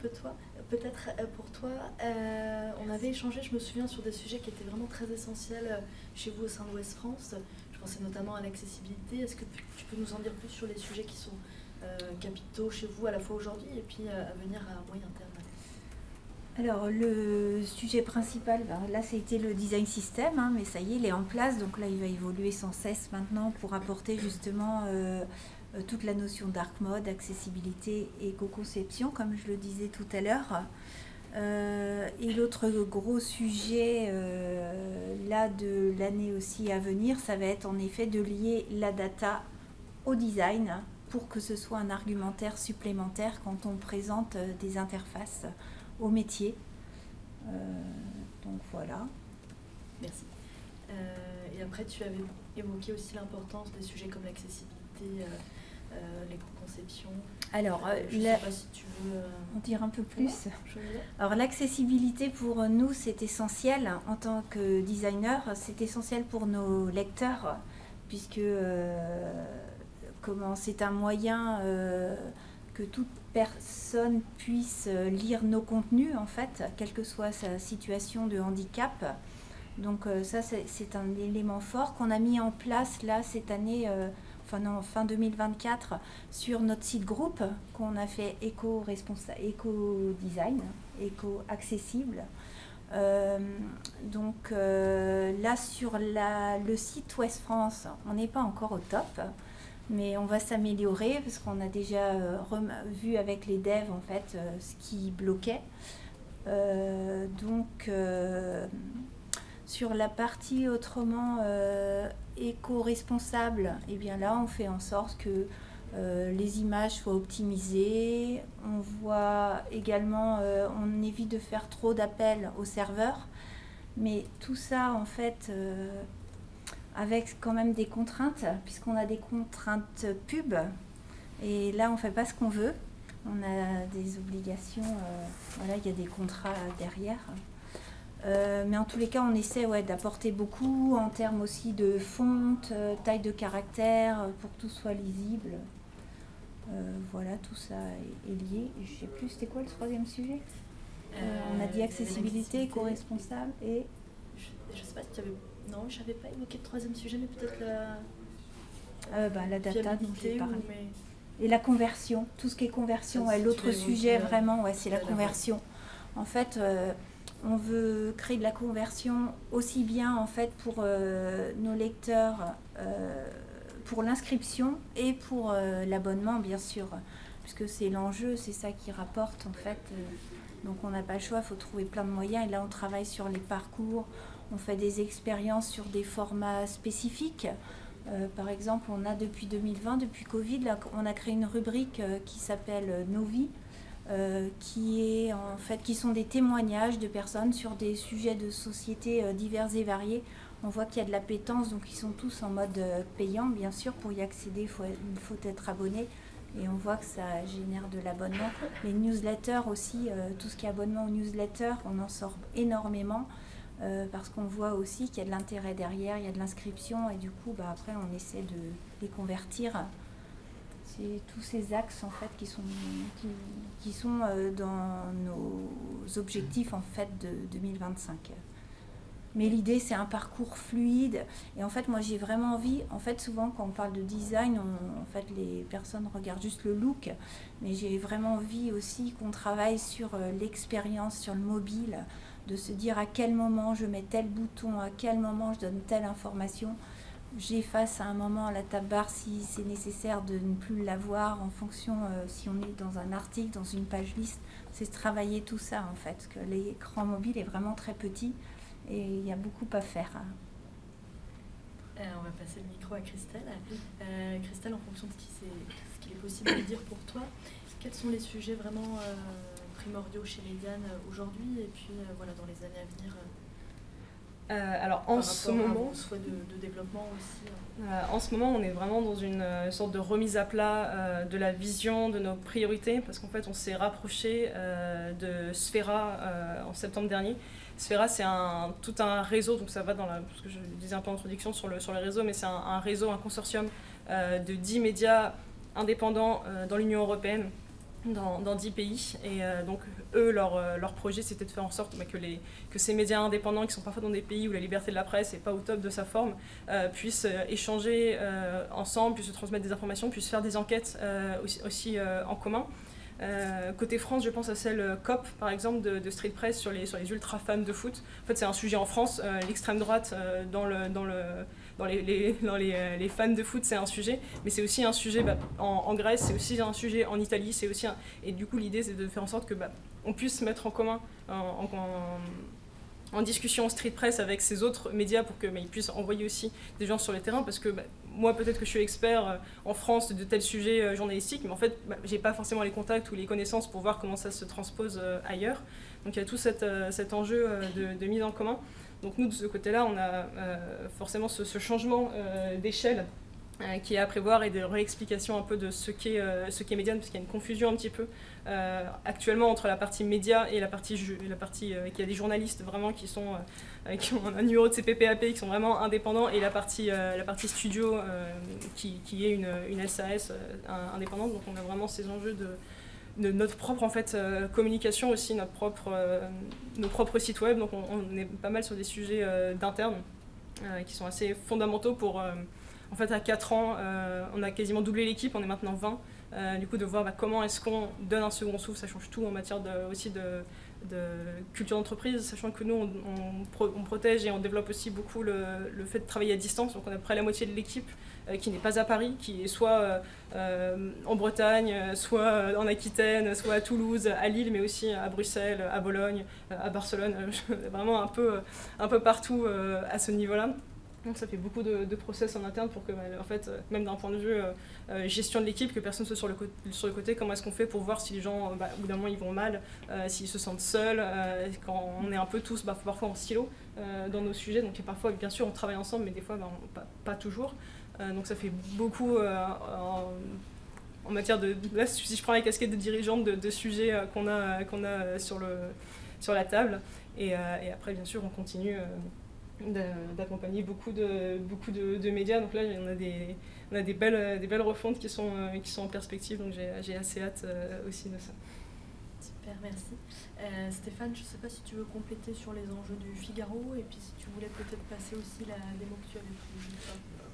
peut-être pour toi, on avait échangé, je me souviens, sur des sujets qui étaient vraiment très essentiels chez vous au sein de Ouest France. Je pensais notamment à l'accessibilité. Est-ce que tu peux nous en dire plus sur les sujets qui sont capitaux chez vous à la fois aujourd'hui et puis à venir à moyen terme? Alors le sujet principal, là c'était le design system, mais ça y est, il est en place, donc là il va évoluer sans cesse maintenant pour apporter justement toute la notion dark mode, accessibilité et éco-conception, comme je le disais tout à l'heure. Et l'autre gros sujet là de l'année aussi à venir, ça va être en effet de lier la data au design pour que ce soit un argumentaire supplémentaire quand on présente des interfaces au métier. Donc voilà. Merci. Et après, tu avais évoqué aussi l'importance des sujets comme l'accessibilité, l'éco-conception. Alors, je ne sais pas si tu veux en dire un peu plus. Ouais, alors, l'accessibilité pour nous, c'est essentiel. En tant que designer, c'est essentiel pour nos lecteurs, puisque c'est un moyen que toute personne puisse lire nos contenus, en fait, quelle que soit sa situation de handicap. Donc ça, c'est un élément fort qu'on a mis en place là cette année, fin 2024, sur notre site groupe qu'on a fait éco-design, éco-accessible. Donc là, sur le site Ouest France, on n'est pas encore au top, mais on va s'améliorer parce qu'on a déjà vu avec les devs en fait ce qui bloquait. Sur la partie autrement éco-responsable, et bien là on fait en sorte que les images soient optimisées. On voit également, on évite de faire trop d'appels au serveur, mais tout ça en fait avec quand même des contraintes, puisqu'on a des contraintes pub, et là on fait pas ce qu'on veut. On a des obligations, voilà, il y a des contrats derrière. Mais en tous les cas, on essaie d'apporter beaucoup en termes aussi de fonte, taille de caractère, pour que tout soit lisible. Voilà, tout ça est lié. Je ne sais plus, c'était quoi le troisième sujet? On a dit accessibilité, éco-responsable et... Je ne sais pas si tu avais... Non, je n'avais pas évoqué le troisième sujet, mais peut-être la data dont j'ai parlé. Mais... Et la conversion, tout ce qui est conversion. L'autre sujet, vraiment, c'est la conversion. En fait... on veut créer de la conversion aussi bien en fait pour nos lecteurs, pour l'inscription et pour l'abonnement bien sûr, puisque c'est l'enjeu, c'est ça qui rapporte en fait. Donc on n'a pas le choix, il faut trouver plein de moyens et là on travaille sur les parcours, on fait des expériences sur des formats spécifiques. Par exemple, on a depuis 2020, depuis Covid, là, on a créé une rubrique qui s'appelle Nos vies. Qui sont des témoignages de personnes sur des sujets de société divers et variés. On voit qu'il y a de l'appétence, donc ils sont tous en mode payant, bien sûr. Pour y accéder, il faut être abonné. Et on voit que ça génère de l'abonnement. Les newsletters aussi, tout ce qui est abonnement aux newsletters, on en sort énormément. Parce qu'on voit aussi qu'il y a de l'intérêt derrière, il y a de l'inscription. Et du coup, après, on essaie de les convertir. C'est tous ces axes en fait qui sont dans nos objectifs en fait de 2025. Mais l'idée c'est un parcours fluide et en fait moi j'ai vraiment envie, en fait souvent quand on parle de design, en fait les personnes regardent juste le look, mais j'ai vraiment envie aussi qu'on travaille sur l'expérience, sur le mobile, de se dire à quel moment je mets tel bouton, à quel moment je donne telle information. J'efface à un moment la tab bar si c'est nécessaire de ne plus l'avoir en fonction si on est dans un article, dans une page liste. C'est travailler tout ça en fait, parce que l'écran mobile est vraiment très petit et il y a beaucoup à faire. On va passer le micro à Christelle. Christelle, en fonction de ce qu'il est possible de dire pour toi, quels sont les sujets vraiment primordiaux chez Médiane aujourd'hui et puis dans les années à venir alors en ce moment, souhait de développement aussi. En ce moment, on est vraiment dans une sorte de remise à plat de la vision, de nos priorités, parce qu'en fait, on s'est rapproché de Sphera en septembre dernier. Sphera, c'est tout un réseau, donc ça va dans ce que je disais un peu en introduction sur le réseau, mais c'est un réseau, un consortium de 10 médias indépendants dans l'Union européenne, dans 10 pays. Et donc, eux, leur projet, c'était de faire en sorte que ces médias indépendants, qui sont parfois dans des pays où la liberté de la presse n'est pas au top de sa forme, puissent échanger ensemble, puissent se transmettre des informations, puissent faire des enquêtes aussi en commun. Côté France, je pense à celle COP, par exemple, de Street Press sur les ultra fans de foot. En fait, c'est un sujet en France. L'extrême droite, dans les fans de foot, c'est un sujet. Mais c'est aussi un sujet en Grèce, c'est aussi un sujet en Italie. Et du coup, l'idée, c'est de faire en sorte que on puisse mettre en commun, en discussion Street Press avec ces autres médias pour qu'ils puissent envoyer aussi des gens sur le terrain, parce que moi peut-être que je suis expert en France de tels sujets journalistiques, mais en fait j'ai pas forcément les contacts ou les connaissances pour voir comment ça se transpose ailleurs. Donc il y a tout cet enjeu de mise en commun. Donc nous de ce côté-là on a forcément ce changement d'échelle qui est à prévoir, et de réexplication un peu de ce qu'est Médiane, parce qu'il y a une confusion un petit peu actuellement entre la partie média et la partie qu'il y a des journalistes vraiment qui ont un numéro de CPPAP, qui sont vraiment indépendants, et la partie studio qui est une SAS indépendante. Donc on a vraiment ces enjeux de notre propre en fait, communication aussi, nos propres sites web. Donc on est pas mal sur des sujets d'interne qui sont assez fondamentaux pour... En fait, à 4 ans, on a quasiment doublé l'équipe, on est maintenant 20. Du coup, de voir comment est-ce qu'on donne un second souffle, ça change tout en matière aussi de culture d'entreprise, sachant que nous, on protège et on développe aussi beaucoup le fait de travailler à distance. Donc on a à peu près la moitié de l'équipe qui n'est pas à Paris, qui est soit en Bretagne, soit en Aquitaine, soit à Toulouse, à Lille, mais aussi à Bruxelles, à Bologne, à Barcelone, vraiment un peu partout à ce niveau-là. Donc ça fait beaucoup de process en interne pour que, en fait, même d'un point de vue gestion de l'équipe, que personne soit sur le côté. Comment est-ce qu'on fait pour voir si les gens, au bout d'un moment, ils vont mal, s'ils se sentent seuls, quand on est un peu tous parfois en silo dans nos sujets. Donc parfois, bien sûr, on travaille ensemble, mais des fois, pas toujours. Donc ça fait beaucoup en matière de... Là, si je prends la casquette de dirigeante de sujets qu'on a sur la table. Et après, bien sûr, on continue... d'accompagner beaucoup de médias. Donc là, on a des belles refontes qui sont en perspective, donc j'ai assez hâte aussi de ça. Super, merci. Stéphane, je ne sais pas si tu veux compléter sur les enjeux du Figaro, et puis si tu voulais peut-être passer aussi la démo que tu avais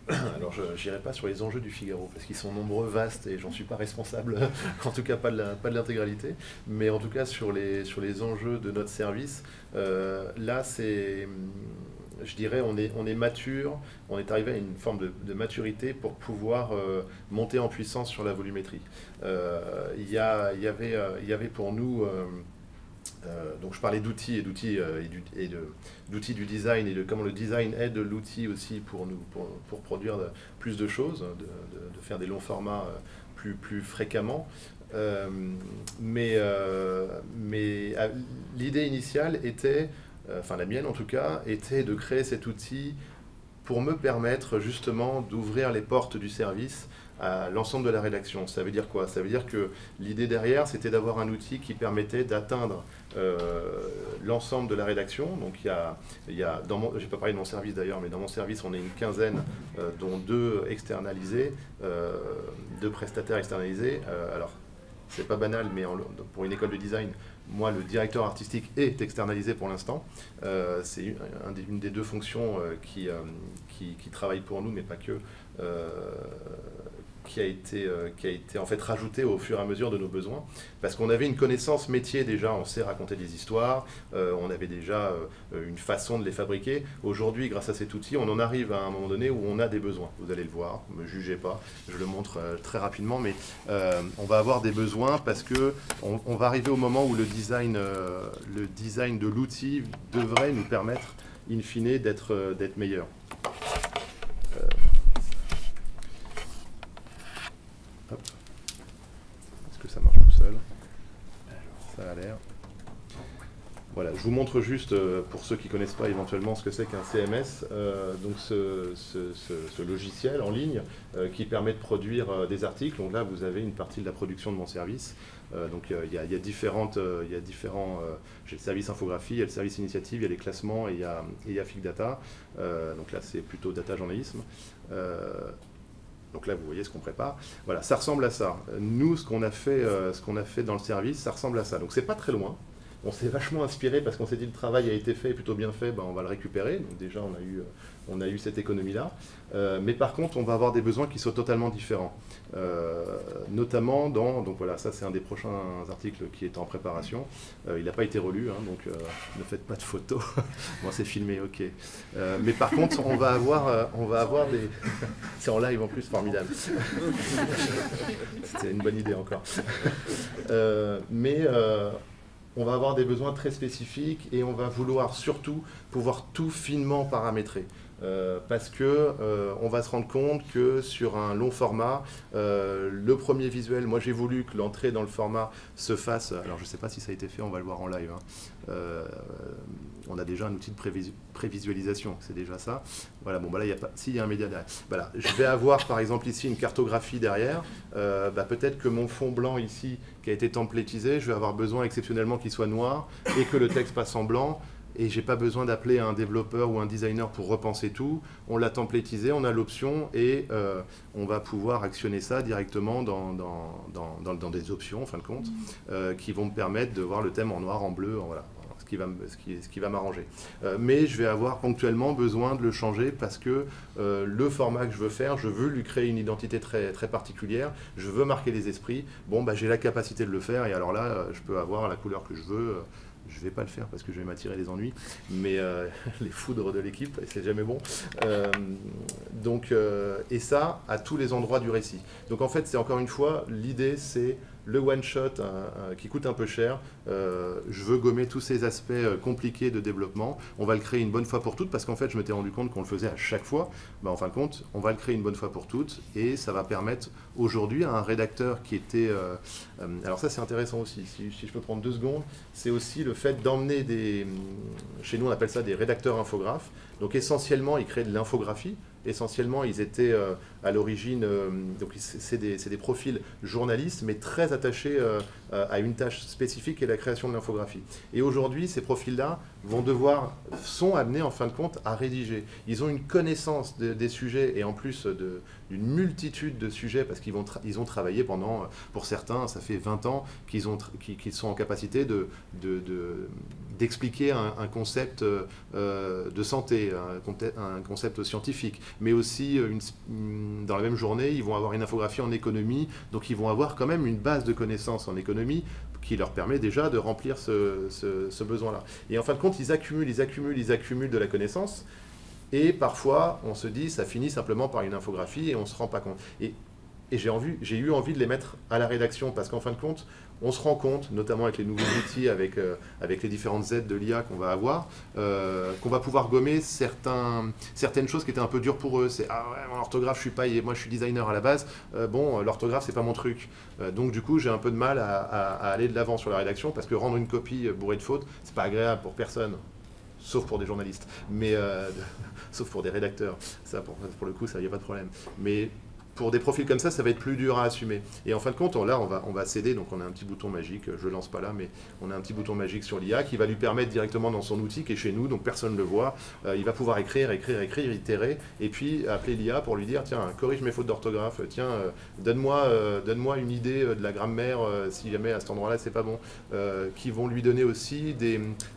prévue. Alors, je n'irai pas sur les enjeux du Figaro, parce qu'ils sont nombreux, vastes, et j'en suis pas responsable, en tout cas pas de l'intégralité, mais en tout cas sur les enjeux de notre service, là c'est... Je dirais on est mature, on est arrivé à une forme de maturité pour pouvoir monter en puissance sur la volumétrie. Il y avait pour nous, donc je parlais d'outils d'outils du design, et de comment le design aide l'outil aussi pour produire plus de choses, de faire des longs formats plus fréquemment. Mais l'idée initiale était... Enfin la mienne en tout cas, était de créer cet outil pour me permettre justement d'ouvrir les portes du service à l'ensemble de la rédaction. Ça veut dire quoi? Ça veut dire que l'idée derrière, c'était d'avoir un outil qui permettait d'atteindre l'ensemble de la rédaction. Donc il y a j'ai pas parlé de mon service d'ailleurs, mais dans mon service, on est une quinzaine, dont 2 externalisés, 2 prestataires externalisés. Alors, c'est pas banal, mais pour une école de design, moi, le directeur artistique est externalisé pour l'instant. C'est une des 2 fonctions qui travaille pour nous, mais pas que, qui a été en fait rajoutée au fur et à mesure de nos besoins. Parce qu'on avait une connaissance métier déjà, on sait raconter des histoires, on avait déjà une façon de les fabriquer. Aujourd'hui, grâce à cet outil, on en arrive à un moment donné où on a des besoins. Vous allez le voir, ne me jugez pas, je le montre très rapidement, mais on va avoir des besoins parce que on va arriver au moment où le design de l'outil devrait nous permettre, in fine, d'être meilleur. Hop. Est-ce que ça marche tout seul? Ça a l'air. Voilà, je vous montre juste, pour ceux qui ne connaissent pas éventuellement ce que c'est qu'un CMS, donc ce logiciel en ligne qui permet de produire des articles. Donc là, vous avez une partie de la production de mon service. Donc il y a différents, j'ai le service infographie, il y a le service initiative, il y a les classements, et il y a Fig Data. Donc là, c'est plutôt data journalisme. Donc là, vous voyez ce qu'on prépare. Voilà, ça ressemble à ça. Nous, ce qu'on a fait dans le service, ça ressemble à ça. Donc c'est pas très loin. on s'est vachement inspiré parce qu'on s'est dit le travail a été fait, plutôt bien fait, ben, on va le récupérer. Donc déjà, on a eu cette économie-là. Mais par contre, on va avoir des besoins qui sont totalement différents. Notamment donc voilà, ça c'est un des prochains articles qui est en préparation. Il n'a pas été relu, hein, donc ne faites pas de photos. Bon, c'est filmé, ok. Mais par contre, on va avoir des... c'est en live en plus, formidable. C'était une bonne idée encore. On va avoir des besoins très spécifiques et on va vouloir surtout pouvoir tout finement paramétrer. Parce que on va se rendre compte que sur un long format, le premier visuel, moi j'ai voulu que l'entrée dans le format se fasse, alors je ne sais pas si ça a été fait, on va le voir en live, hein. On a déjà un outil de prévisualisation, c'est déjà ça. Voilà, bon, bah là, il y a un média derrière. Voilà, je vais avoir par exemple ici une cartographie derrière. Peut-être que mon fond blanc ici, qui a été templétisé, je vais avoir besoin exceptionnellement qu'il soit noir et que le texte passe en blanc. Et j'ai pas besoin d'appeler un développeur ou un designer pour repenser tout. On l'a templétisé, on a l'option et on va pouvoir actionner ça directement dans des options, en fin de compte, qui vont me permettre de voir le thème en noir, en bleu, voilà, ce qui va m'arranger. Mais je vais avoir ponctuellement besoin de le changer parce que le format que je veux faire, je veux lui créer une identité très, très particulière, je veux marquer les esprits. Bon, j'ai la capacité de le faire et alors là, je peux avoir la couleur que je veux. Je ne vais pas le faire parce que je vais m'attirer les ennuis, mais les foudres de l'équipe, c'est jamais bon. Et ça, à tous les endroits du récit. Donc en fait, c'est encore une fois, l'idée, c'est le one-shot qui coûte un peu cher. Je veux gommer tous ces aspects compliqués de développement. On va le créer une bonne fois pour toutes, parce qu'en fait, je m'étais rendu compte qu'on le faisait à chaque fois. En fin de compte, on va le créer une bonne fois pour toutes, et ça va permettre aujourd'hui à un rédacteur qui était... alors ça, c'est intéressant aussi, si je peux prendre 2 secondes, c'est aussi le fait d'emmener des... Chez nous, on appelle ça des rédacteurs infographes. Donc essentiellement, ils créent de l'infographie. Essentiellement, ils étaient à l'origine, donc c'est des profils journalistes, mais très attachés à une tâche spécifique qui est la création de l'infographie. Et aujourd'hui, ces profils-là sont amenés en fin de compte à rédiger. Ils ont une connaissance des sujets et en plus d'une multitude de sujets parce qu'ils ont travaillé pendant, pour certains, ça fait 20 ans qu'ils sont en capacité d'expliquer un concept de santé, un concept scientifique, mais aussi dans la même journée, ils vont avoir une infographie en économie, donc ils vont avoir quand même une base de connaissances en économie qui leur permet déjà de remplir ce besoin-là. Et en fin de compte, ils accumulent de la connaissance, et parfois, on se dit, ça finit simplement par une infographie, et on ne se rend pas compte. Et j'ai eu envie de les mettre à la rédaction, parce qu'en fin de compte, on se rend compte, notamment avec les nouveaux outils, avec les différentes aides de l'IA qu'on va avoir, qu'on va pouvoir gommer certaines choses qui étaient un peu dures pour eux. C'est « Ah ouais, mon orthographe, moi je suis designer à la base, l'orthographe c'est pas mon truc ». Donc du coup, j'ai un peu de mal à aller de l'avant sur la rédaction, parce que rendre une copie bourrée de fautes, c'est pas agréable pour personne. Sauf pour des journalistes, mais sauf pour des rédacteurs. Ça, pour le coup, ça, il n'y a pas de problème. Mais pour des profils comme ça va être plus dur à assumer. Et en fin de compte, là, on va céder, donc on a un petit bouton magique, je ne le lance pas là, mais on a un petit bouton magique sur l'IA qui va lui permettre directement dans son outil qui est chez nous, donc personne ne le voit, il va pouvoir écrire, itérer, et puis appeler l'IA pour lui dire, tiens, corrige mes fautes d'orthographe, tiens, donne-moi une idée de la grammaire, si jamais à cet endroit-là, c'est pas bon, qui vont lui donner aussi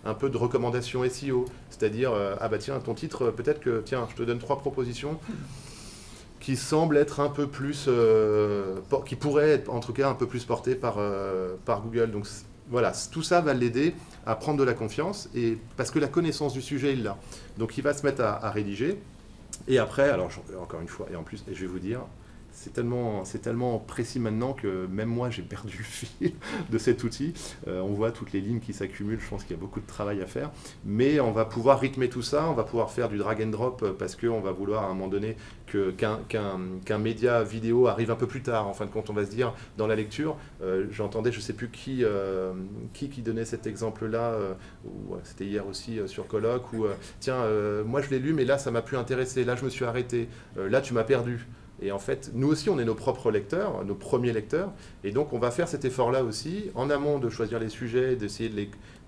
un peu de recommandations SEO, c'est-à-dire, ah bah tiens, ton titre, peut-être que, tiens, je te donne 3 propositions, qui semble être un peu plus, qui pourrait être en tout cas un peu plus porté par Google. Donc voilà, tout ça va l'aider à prendre de la confiance, et parce que la connaissance du sujet, il l'a. Donc il va se mettre à rédiger, et après, alors encore une fois, et en plus, je vais vous dire, c'est tellement précis maintenant que même moi j'ai perdu le fil de cet outil. On voit toutes les lignes qui s'accumulent, je pense qu'il y a beaucoup de travail à faire. Mais on va pouvoir rythmer tout ça, on va pouvoir faire du drag and drop parce qu'on va vouloir à un moment donné qu'un média vidéo arrive un peu plus tard. En fin de compte, on va se dire dans la lecture, j'entendais, je ne sais plus qui donnait cet exemple-là, c'était hier aussi sur Colloque, où tiens, moi je l'ai lu, mais là ça m'a plus intéressé, là je me suis arrêté, là tu m'as perdu. Et en fait, nous aussi, on est nos propres lecteurs, nos premiers lecteurs, et donc on va faire cet effort-là aussi, en amont de choisir les sujets, d'essayer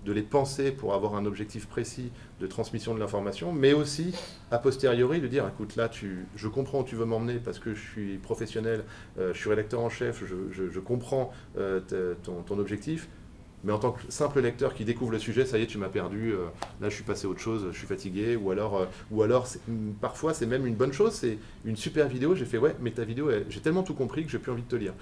de les penser pour avoir un objectif précis de transmission de l'information, mais aussi, a posteriori, de dire, écoute, là, je comprends où tu veux m'emmener parce que je suis professionnel, je suis rédacteur en chef, je comprends ton objectif, Mais en tant que simple lecteur qui découvre le sujet, ça y est, tu m'as perdu, là je suis passé à autre chose, je suis fatigué, ou alors parfois c'est même une bonne chose, c'est une super vidéo, j'ai fait ouais, mais ta vidéo, j'ai tellement tout compris que j'ai plus envie de te lire.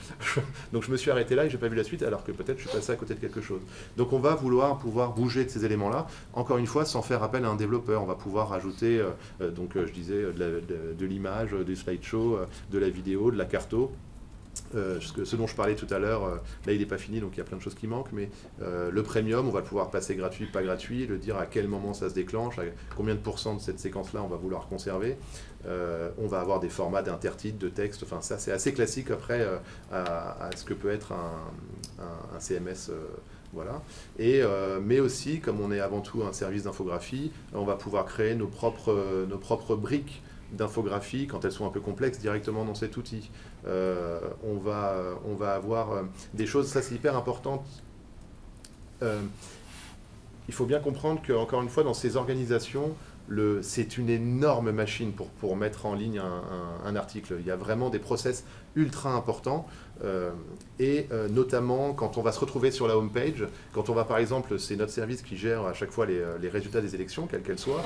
Donc je me suis arrêté là et j'ai pas vu la suite, alors que peut-être je suis passé à côté de quelque chose. Donc on va pouvoir bouger de ces éléments-là, encore une fois, sans faire appel à un développeur. On va pouvoir ajouter, je disais, de l'image, du slideshow, de la vidéo, de la carto. Ce dont je parlais tout à l'heure, là il n'est pas fini, donc il y a plein de choses qui manquent, mais le premium, on va le pouvoir passer gratuit, pas gratuit, le dire à quel moment ça se déclenche, à combien de pourcents de cette séquence-là on va vouloir conserver. On va avoir des formats d'intertitres, de texte, enfin ça c'est assez classique après à ce que peut être un CMS. Voilà. Mais aussi, comme on est avant tout un service d'infographie, on va pouvoir créer nos propres briques d'infographie quand elles sont un peu complexes directement dans cet outil. On va avoir des choses, ça c'est hyper important. Il faut bien comprendre qu'encore une fois, dans ces organisations, c'est une énorme machine pour mettre en ligne un article. Il y a vraiment des process ultra importants, notamment quand on va se retrouver sur la home page, quand on va par exemple, c'est notre service qui gère à chaque fois les résultats des élections, quelles qu'elles soient,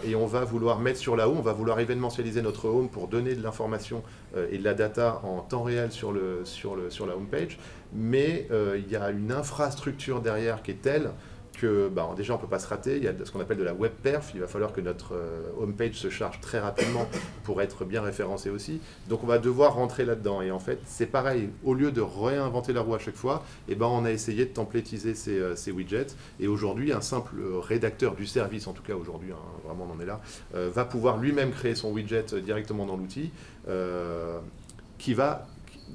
et on va vouloir mettre sur la home, on va vouloir événementialiser notre home pour donner de l'information et de la data en temps réel sur la home page, mais il y a une infrastructure derrière qui est telle que déjà on ne peut pas se rater, il y a ce qu'on appelle de la web perf, il va falloir que notre homepage se charge très rapidement pour être bien référencé aussi, donc on va devoir rentrer là-dedans, et en fait c'est pareil, au lieu de réinventer la roue à chaque fois, on a essayé de templétiser ces widgets, et aujourd'hui un simple rédacteur du service, en tout cas aujourd'hui, vraiment on en est là, va pouvoir lui-même créer son widget directement dans l'outil, qui va,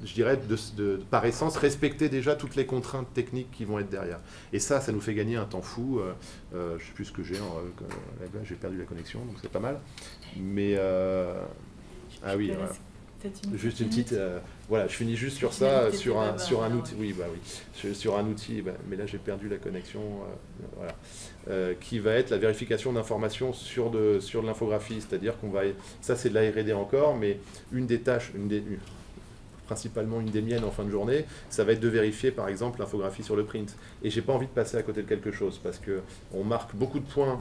je dirais, par essence, respecter déjà toutes les contraintes techniques qui vont être derrière. Et ça nous fait gagner un temps fou. Je ne sais plus ce que j'ai. Là, j'ai perdu la connexion, donc c'est pas mal. Mais... ah oui, voilà. Juste une petite... voilà, je finis juste sur ça, sur un outil. Oui, sur un outil, mais là j'ai perdu la connexion. Voilà. Qui va être la vérification d'informations sur de l'infographie. C'est-à-dire qu'on va... Ça, c'est de la R&D encore, mais une des tâches... principalement une des miennes en fin de journée, ça va être de vérifier par exemple l'infographie sur le print. Et j'ai pas envie de passer à côté de quelque chose parce qu'on marque beaucoup de points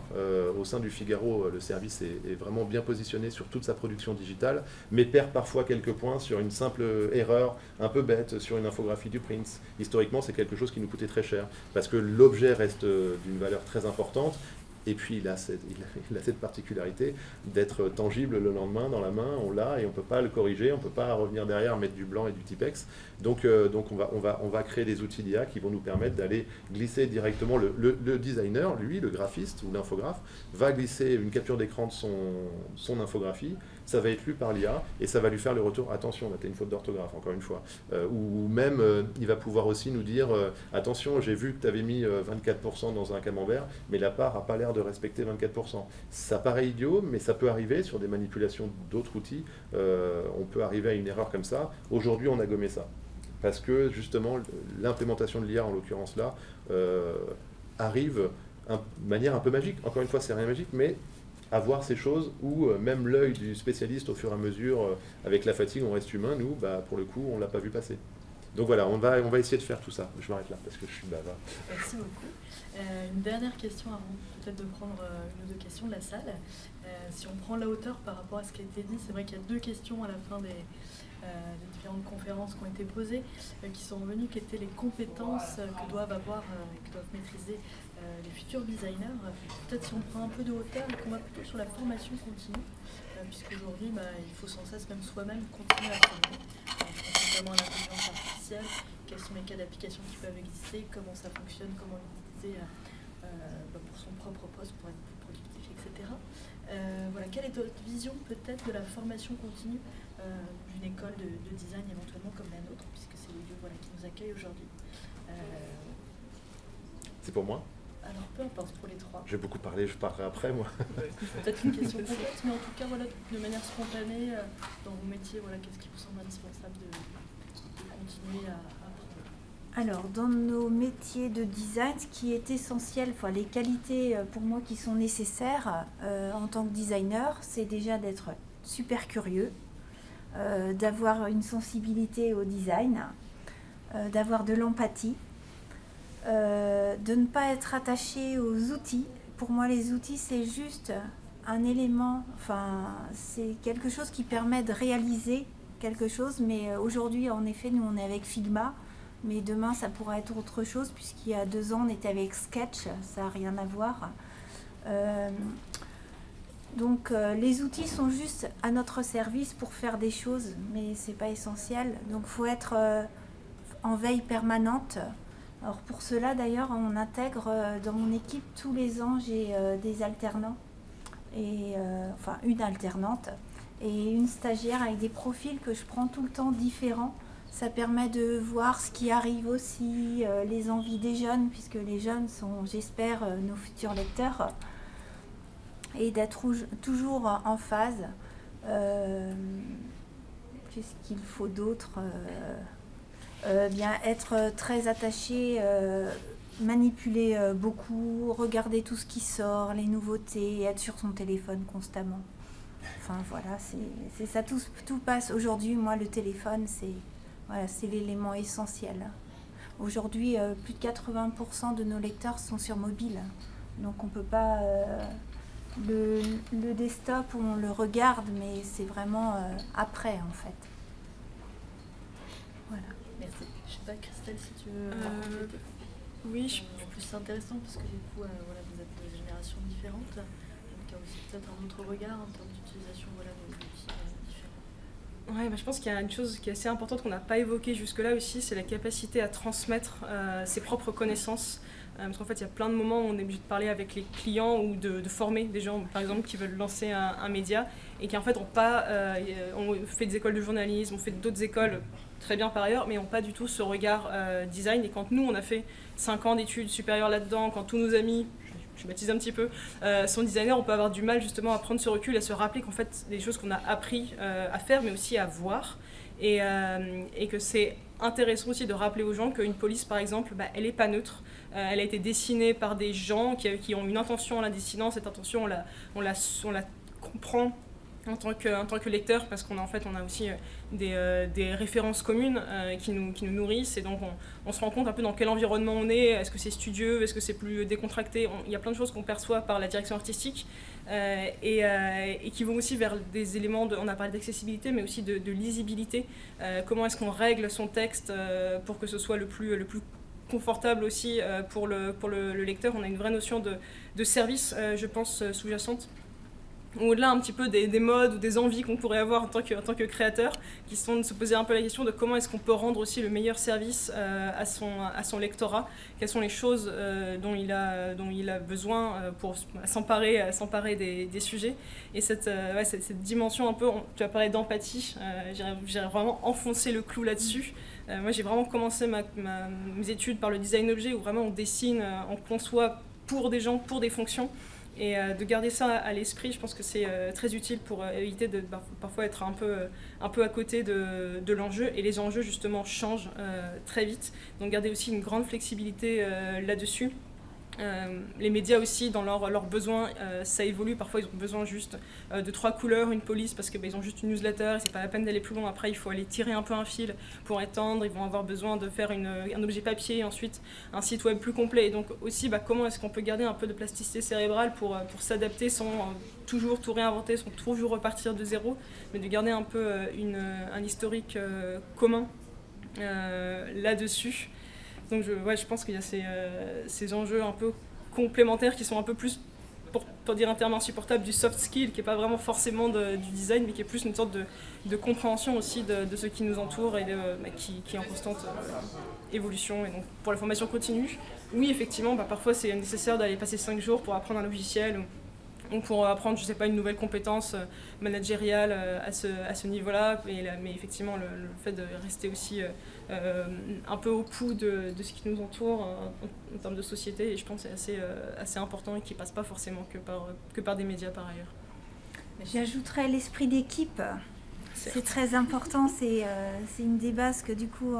au sein du Figaro, le service est vraiment bien positionné sur toute sa production digitale, mais perd parfois quelques points sur une simple erreur un peu bête sur une infographie du print. Historiquement, c'est quelque chose qui nous coûtait très cher parce que l'objet reste d'une valeur très importante. Et puis il a cette particularité d'être tangible le lendemain dans la main, on l'a et on ne peut pas le corriger, on ne peut pas revenir derrière, mettre du blanc et du Tipex. Donc on va créer des outils d'IA qui vont nous permettre d'aller glisser directement, le designer, lui, le graphiste ou l'infographe, va glisser une capture d'écran de son infographie, ça va être lu par l'IA et ça va lui faire le retour, attention, là tu as une faute d'orthographe encore une fois. Ou même il va pouvoir aussi nous dire, attention, j'ai vu que tu avais mis 24% dans un camembert, mais la part n'a pas l'air de respecter 24%. Ça paraît idiot, mais ça peut arriver sur des manipulations d'autres outils. On peut arriver à une erreur comme ça. Aujourd'hui, on a gommé ça. Parce que justement, l'implémentation de l'IA, en l'occurrence là, arrive de manière un peu magique. Encore une fois, c'est rien magique, mais à voir ces choses où même l'œil du spécialiste, au fur et à mesure, avec la fatigue, on reste humain. Nous, pour le coup, on ne l'a pas vu passer. Donc voilà, on va essayer de faire tout ça. Je m'arrête là parce que je suis bavard. Merci beaucoup. Une dernière question avant peut-être de prendre une ou deux questions de la salle. Si on prend la hauteur par rapport à ce qui a été dit, c'est vrai qu'il y a deux questions à la fin des différentes conférences qui ont été posées, qui sont revenues, qui étaient les compétences que doivent avoir, que doivent maîtriser les futurs designers. Peut-être si on prend un peu de hauteur et qu'on va plutôt sur la formation continue, puisqu'aujourd'hui, il faut sans cesse, même soi-même, continuer à former. Notamment à l'intelligence artificielle, quels sont les cas d'application qui peuvent exister, comment ça fonctionne, comment l'utiliser pour son propre poste, pour être plus productif, etc. Voilà, quelle est votre vision peut-être de la formation continue d'une école de design éventuellement comme la nôtre, puisque c'est les lieux qui nous accueillent aujourd'hui. C'est pour moi? Alors peu importe, pour les trois. J'ai beaucoup parlé, je parlerai après moi. Peut-être une question complexe, mais en tout cas de manière spontanée, dans vos métiers, qu'est-ce qui vous semble indispensable de continuer à apprendre? Alors, dans nos métiers de design, ce qui est essentiel, les qualités pour moi qui sont nécessaires en tant que designer, c'est déjà d'être super curieux, d'avoir une sensibilité au design, d'avoir de l'empathie, de ne pas être attaché aux outils. Pour moi, les outils, c'est juste un élément, enfin, c'est quelque chose qui permet de réaliser quelque chose, mais aujourd'hui, en effet, nous, on est avec Figma, mais demain, ça pourra être autre chose, puisqu'il y a 2 ans, on était avec Sketch, ça n'a rien à voir. Donc les outils sont juste à notre service pour faire des choses, mais c'est pas essentiel. Donc il faut être en veille permanente. Alors pour cela d'ailleurs, on intègre dans mon équipe tous les ans, j'ai des alternants, et, enfin une alternante et une stagiaire avec des profils que je prends tout le temps différents. Ça permet de voir ce qui arrive aussi, les envies des jeunes, puisque les jeunes sont, j'espère, nos futurs lecteurs. Et d'être toujours en phase. Qu'est-ce qu'il faut d'autre? Bien être très attaché, manipuler beaucoup, regarder tout ce qui sort, les nouveautés, être sur son téléphone constamment. Enfin voilà, c'est ça, tout passe. Aujourd'hui, moi, le téléphone, voilà, c'est l'élément essentiel. Aujourd'hui, plus de 80% de nos lecteurs sont sur mobile. Donc on ne peut pas... Le desktop, on le regarde, mais c'est vraiment après, en fait. Voilà. Merci. Je sais pas, Christelle, si tu veux... Oui. Plus c'est intéressant, parce que du coup, voilà, vous êtes de générations différentes. Donc il y a aussi peut-être un autre regard en termes d'utilisation de l'outil différents. Ouais, je pense qu'il y a une chose qui est assez importante qu'on n'a pas évoquée jusque-là aussi, c'est la capacité à transmettre ses propres connaissances. Parce qu'en fait, il y a plein de moments où on est obligé de parler avec les clients ou de former des gens, par exemple, qui veulent lancer un média et qui en fait ont pas, on fait des écoles de journalisme, on fait d'autres écoles très bien par ailleurs, mais n'ont pas du tout ce regard design. Et quand nous, on a fait 5 ans d'études supérieures là-dedans, quand tous nos amis, je baptise un petit peu, sont designers, on peut avoir du mal justement à prendre ce recul, à se rappeler qu'en fait, des choses qu'on a appris à faire, mais aussi à voir. Et que c'est intéressant aussi de rappeler aux gens qu'une police, par exemple, elle n'est pas neutre. Elle a été dessinée par des gens qui ont une intention en la dessinant. Cette intention, on la comprend en tant que lecteur, parce qu'on a, en fait, on a aussi des références communes qui nous nourrissent. Et donc, on se rend compte un peu dans quel environnement on est. Est-ce que c'est studieux? Est-ce que c'est plus décontracté? Il y a plein de choses qu'on perçoit par la direction artistique. Et qui vont aussi vers des éléments, on a parlé d'accessibilité, mais aussi de lisibilité. Comment est-ce qu'on règle son texte pour que ce soit le plus confortable aussi pour le lecteur? On a une vraie notion de service, je pense, sous-jacente. Au-delà un petit peu des modes ou des envies qu'on pourrait avoir en tant que créateur, qui sont de se poser un peu la question de comment est-ce qu'on peut rendre aussi le meilleur service à son lectorat, quelles sont les choses dont il a besoin pour s'emparer des sujets. Et cette dimension un peu, tu as parlé d'empathie, j'irais vraiment enfoncer le clou là-dessus. Moi j'ai vraiment commencé mes études par le design objet, où vraiment on dessine, on conçoit pour des gens, pour des fonctions. Et de garder ça à l'esprit, je pense que c'est très utile pour éviter de parfois être un peu à côté de l'enjeu. Et les enjeux, justement, changent très vite. Donc garder aussi une grande flexibilité là-dessus. Les médias aussi, dans leurs besoins, ça évolue. Parfois, ils ont besoin juste de 3 couleurs, une police, parce qu'ils ont juste une newsletter, et c'est pas la peine d'aller plus loin. Après, il faut aller tirer un peu un fil pour étendre. Ils vont avoir besoin de faire un objet papier, et ensuite un site web plus complet. Et donc aussi, comment est-ce qu'on peut garder un peu de plasticité cérébrale pour s'adapter sans toujours tout réinventer, sans toujours repartir de zéro, mais de garder un peu un historique commun là-dessus. Donc je pense qu'il y a ces enjeux un peu complémentaires qui sont un peu plus, pour dire un terme insupportable, du soft skill, qui n'est pas vraiment forcément du design, mais qui est plus une sorte de compréhension aussi de ce qui nous entoure et qui est en constante évolution. Et donc pour la formation continue, oui effectivement, parfois c'est nécessaire d'aller passer 5 jours pour apprendre un logiciel, ou pour apprendre, je sais pas, une nouvelle compétence managériale à ce niveau-là, mais effectivement le fait de rester aussi un peu au pouls de ce qui nous entoure en termes de société, et je pense que c'est assez important et qui passe pas forcément que par des médias par ailleurs. J'ajouterais l'esprit d'équipe. C'est très important, c'est une des bases que du coup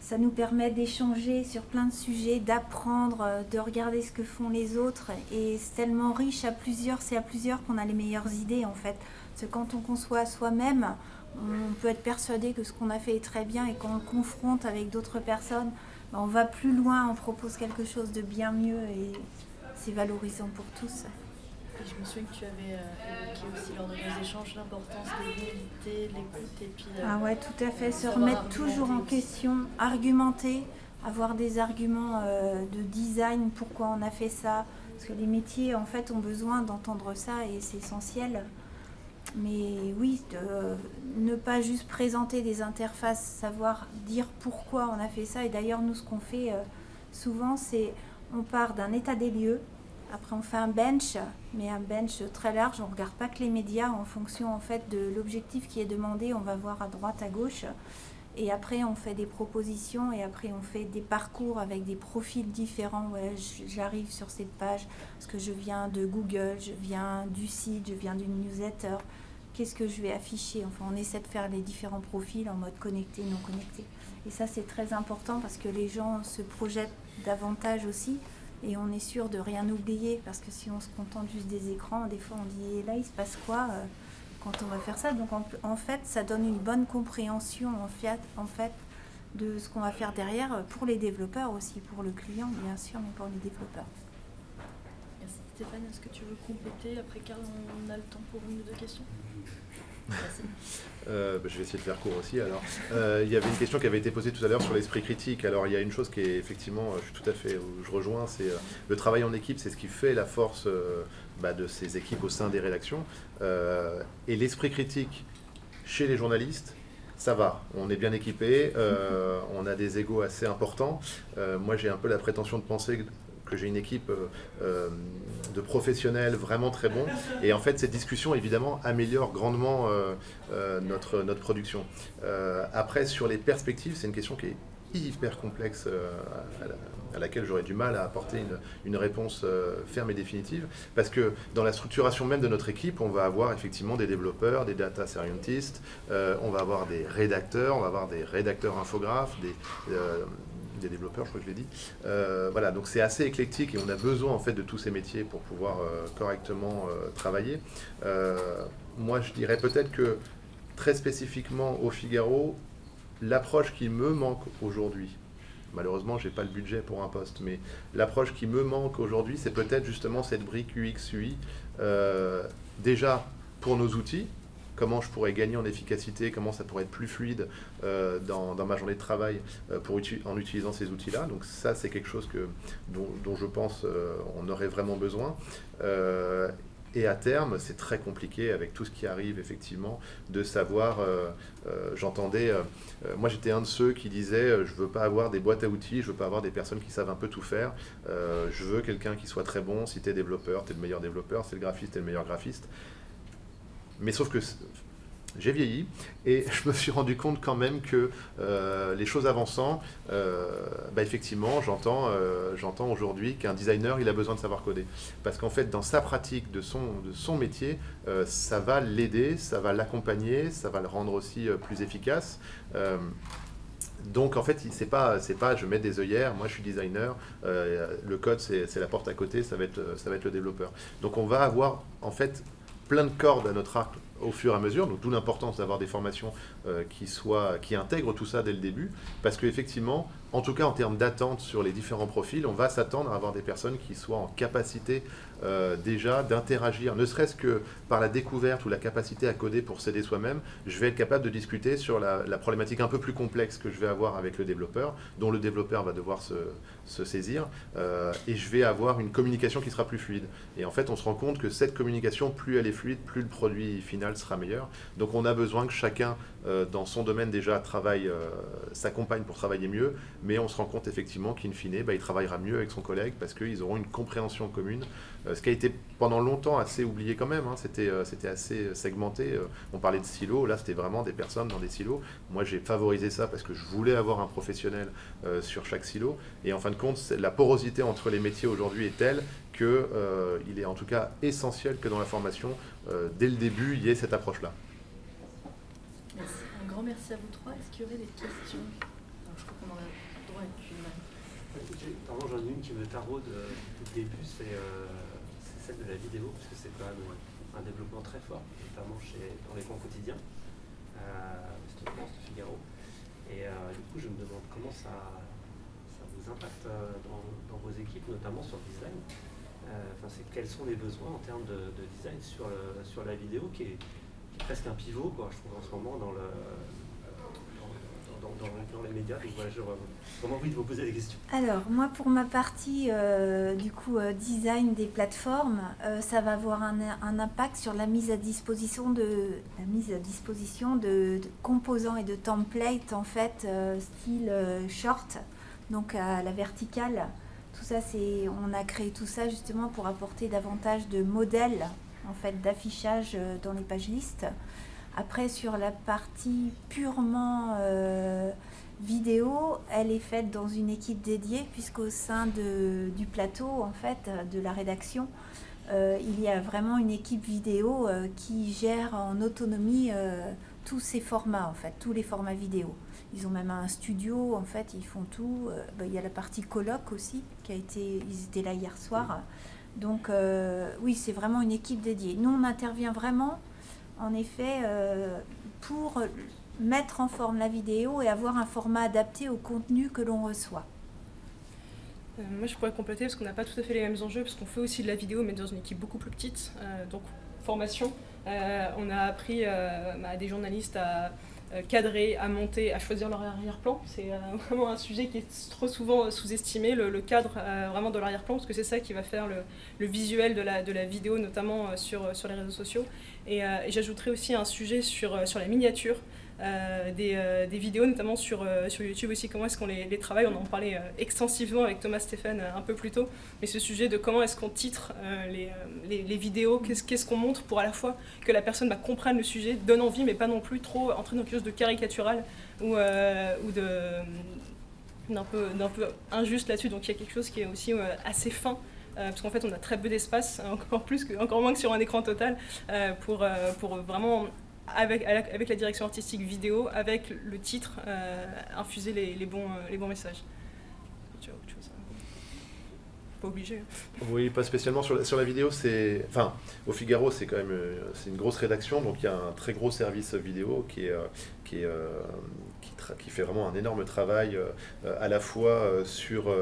ça nous permet d'échanger sur plein de sujets, d'apprendre, de regarder ce que font les autres, et c'est tellement riche à plusieurs, c'est à plusieurs qu'on a les meilleures idées en fait. Parce que quand on conçoit soi-même, on peut être persuadé que ce qu'on a fait est très bien, et quand on le confronte avec d'autres personnes, on va plus loin, on propose quelque chose de bien mieux et c'est valorisant pour tous. Et je me souviens que tu avais évoqué aussi lors de nos échanges l'importance de l'humilité, de l'écoute et puis ah ouais, tout à fait, se savoir remettre toujours en argumenter aussi. question, argumenter, avoir des arguments de design, pourquoi on a fait ça. Parce que les métiers, en fait, ont besoin d'entendre ça et c'est essentiel. Mais oui, ne pas juste présenter des interfaces, savoir dire pourquoi on a fait ça. Et d'ailleurs, nous, ce qu'on fait souvent, c'est on part d'un état des lieux. Après, on fait un bench, mais un bench très large. On ne regarde pas que les médias en fonction en fait, de l'objectif qui est demandé. On va voir à droite, à gauche. Et après, on fait des propositions et après, on fait des parcours avec des profils différents. Ouais, j'arrive sur cette page parce que je viens de Google, je viens du site, je viens d'une newsletter. Qu'est-ce que je vais afficher? Enfin, on essaie de faire les différents profils en mode connecté, non connecté. Et ça, c'est très important parce que les gens se projettent davantage aussi. Et on est sûr de rien oublier parce que si on se contente juste des écrans, des fois on dit là il se passe quoi quand on va faire ça. Donc en fait ça donne une bonne compréhension en fait de ce qu'on va faire derrière pour les développeurs aussi, pour le client bien sûr, mais pour les développeurs. Merci Stéphane, est-ce que tu veux compléter? Après Karl, on a le temps pour une ou deux questions. Merci. Je vais essayer de faire court aussi. Alors, il y avait une question qui avait été posée tout à l'heure sur l'esprit critique. Alors, il y a une chose qui est effectivement, je suis tout à fait, où je rejoins, c'est le travail en équipe, c'est ce qui fait la force de ces équipes au sein des rédactions. Et l'esprit critique chez les journalistes, ça va, on est bien équipé, on a des égos assez importants. Moi, j'ai un peu la prétention de penser que j'ai une équipe de professionnels vraiment très bons. Et en fait, cette discussion, évidemment, améliore grandement notre production. Après, sur les perspectives, c'est une question qui est hyper complexe à laquelle j'aurais du mal à apporter une réponse ferme et définitive, parce que dans la structuration même de notre équipe, on va avoir effectivement des développeurs, des data scientists, on va avoir des rédacteurs, on va avoir des rédacteurs infographes, des développeurs, je crois que je l'ai dit. Voilà, donc c'est assez éclectique et on a besoin en fait de tous ces métiers pour pouvoir correctement travailler. Moi, je dirais peut-être que très spécifiquement au Figaro, l'approche qui me manque aujourd'hui, malheureusement, je n'ai pas le budget pour un poste, mais l'approche qui me manque aujourd'hui, c'est peut-être justement cette brique UX/UI. Déjà, pour nos outils, comment je pourrais gagner en efficacité, comment ça pourrait être plus fluide dans ma journée de travail en utilisant ces outils-là. Donc ça, c'est quelque chose dont je pense on aurait vraiment besoin. Et à terme, c'est très compliqué avec tout ce qui arrive, effectivement, de savoir, j'entendais, moi j'étais un de ceux qui disait, je veux pas avoir des boîtes à outils, je veux pas avoir des personnes qui savent un peu tout faire, je veux quelqu'un qui soit très bon. Si tu es développeur, tu es le meilleur développeur, si tu es le graphiste, tu es le meilleur graphiste. Mais sauf que j'ai vieilli et je me suis rendu compte quand même que les choses avançant, effectivement, j'entends aujourd'hui qu'un designer, il a besoin de savoir coder. Parce qu'en fait, dans sa pratique de son métier, ça va l'aider, ça va l'accompagner, ça va le rendre aussi plus efficace. Donc en fait, c'est pas je mets des œillères, moi je suis designer, le code c'est la porte à côté, ça va être le développeur. Donc on va avoir en fait plein de cordes à notre arc au fur et à mesure, donc d'où l'importance d'avoir des formations qui intègrent tout ça dès le début, parce qu'effectivement, en tout cas en termes d'attente sur les différents profils, on va s'attendre à avoir des personnes qui soient en capacité déjà d'interagir, ne serait-ce que par la découverte ou la capacité à coder pour s'aider soi-même. Je vais être capable de discuter sur la problématique un peu plus complexe que je vais avoir avec le développeur, dont le développeur va devoir se saisir, et je vais avoir une communication qui sera plus fluide. Et en fait, on se rend compte que cette communication, plus elle est fluide, plus le produit final sera meilleur. Donc on a besoin que chacun, dans son domaine déjà, s'accompagne pour travailler mieux, mais on se rend compte effectivement qu'in fine, il travaillera mieux avec son collègue parce qu'ils auront une compréhension commune. Ce qui a été pendant longtemps assez oublié quand même, hein, c'était assez segmenté. On parlait de silos, là c'était vraiment des personnes dans des silos. Moi j'ai favorisé ça parce que je voulais avoir un professionnel sur chaque silo. Et en fin de compte, la porosité entre les métiers aujourd'hui est telle qu'il est en tout cas essentiel que dans la formation, dès le début, il y ait cette approche-là. Merci. Un grand merci à vous trois. Est-ce qu'il y aurait des questions? Alors, je crois qu'on en a droit à une main. J'en ai une qui me taraude depuis le début, c'est celle de la vidéo, parce que c'est quand même un développement très fort, notamment dans les coins quotidiens, de Figaro. Et du coup, je me demande comment ça vous impacte dans vos équipes, notamment sur le design. Quels sont les besoins en termes de design sur la vidéo, qui est presque un pivot, quoi, je trouve, en ce moment dans les médias. Donc voilà, j'ai vraiment envie de vous poser des questions. Alors, moi, pour ma partie, design des plateformes, ça va avoir un impact sur la mise à disposition de composants et de templates, en fait, style short, donc à la verticale. Tout ça, on a créé tout ça justement pour apporter davantage de modèles, en fait, d'affichage dans les pages listes. Après, sur la partie purement vidéo, elle est faite dans une équipe dédiée, puisqu'au sein du plateau, en fait, de la rédaction, il y a vraiment une équipe vidéo qui gère en autonomie tous ces formats, en fait, tous les formats vidéo. Ils ont même un studio, en fait, ils font tout. Il y a la partie colloque aussi, ils étaient là hier soir. Donc, oui, c'est vraiment une équipe dédiée. Nous, on intervient vraiment, en effet, pour mettre en forme la vidéo et avoir un format adapté au contenu que l'on reçoit. Moi, je pourrais compléter parce qu'on n'a pas tout à fait les mêmes enjeux, parce qu'on fait aussi de la vidéo, mais dans une équipe beaucoup plus petite. Donc, formation. On a appris à des journalistes à cadrer, à monter, à choisir leur arrière-plan. C'est vraiment un sujet qui est trop souvent sous-estimé, le cadre vraiment de l'arrière-plan, parce que c'est ça qui va faire le visuel de la vidéo, notamment sur les réseaux sociaux. Et j'ajouterai aussi un sujet sur la miniature. Des vidéos, notamment sur YouTube aussi, comment est-ce qu'on les travaille. On en parlait extensivement avec Thomas Stéphane un peu plus tôt, mais ce sujet de comment est-ce qu'on titre les vidéos, qu'est-ce qu'on montre pour à la fois que la personne comprenne le sujet, donne envie, mais pas non plus trop entrer dans quelque chose de caricatural ou d'un peu injuste là-dessus. Donc il y a quelque chose qui est aussi assez fin, parce qu'en fait on a très peu d'espace, encore moins que sur un écran total, pour vraiment avec la direction artistique vidéo, avec le titre, infuser les bons messages. Tu as autre chose? Pas obligé. Oui, pas spécialement sur la vidéo. Enfin, au Figaro, c'est quand même c'est une grosse rédaction, donc il y a un très gros service vidéo qui fait vraiment un énorme travail à la fois sur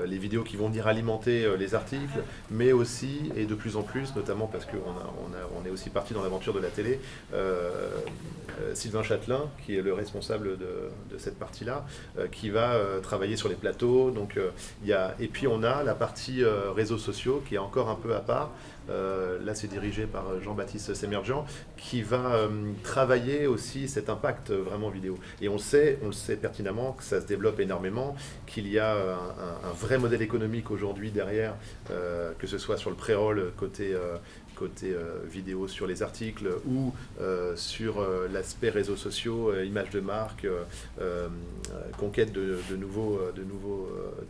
les vidéos qui vont venir alimenter les articles, mais aussi, et de plus en plus, notamment parce qu'on est aussi parti dans l'aventure de la télé, Sylvain Châtelain, qui est le responsable de cette partie-là, qui va travailler sur les plateaux. Donc, et puis on a la partie réseaux sociaux qui est encore un peu à part. Là, c'est dirigé par Jean-Baptiste Semerjian, qui va travailler aussi cet impact vraiment vidéo. Et on le sait pertinemment que ça se développe énormément, qu'il y a un vrai modèle économique aujourd'hui derrière, que ce soit sur le pré-roll côté vidéo sur les articles ou sur l'aspect réseaux sociaux, images de marque, conquête de nouveaux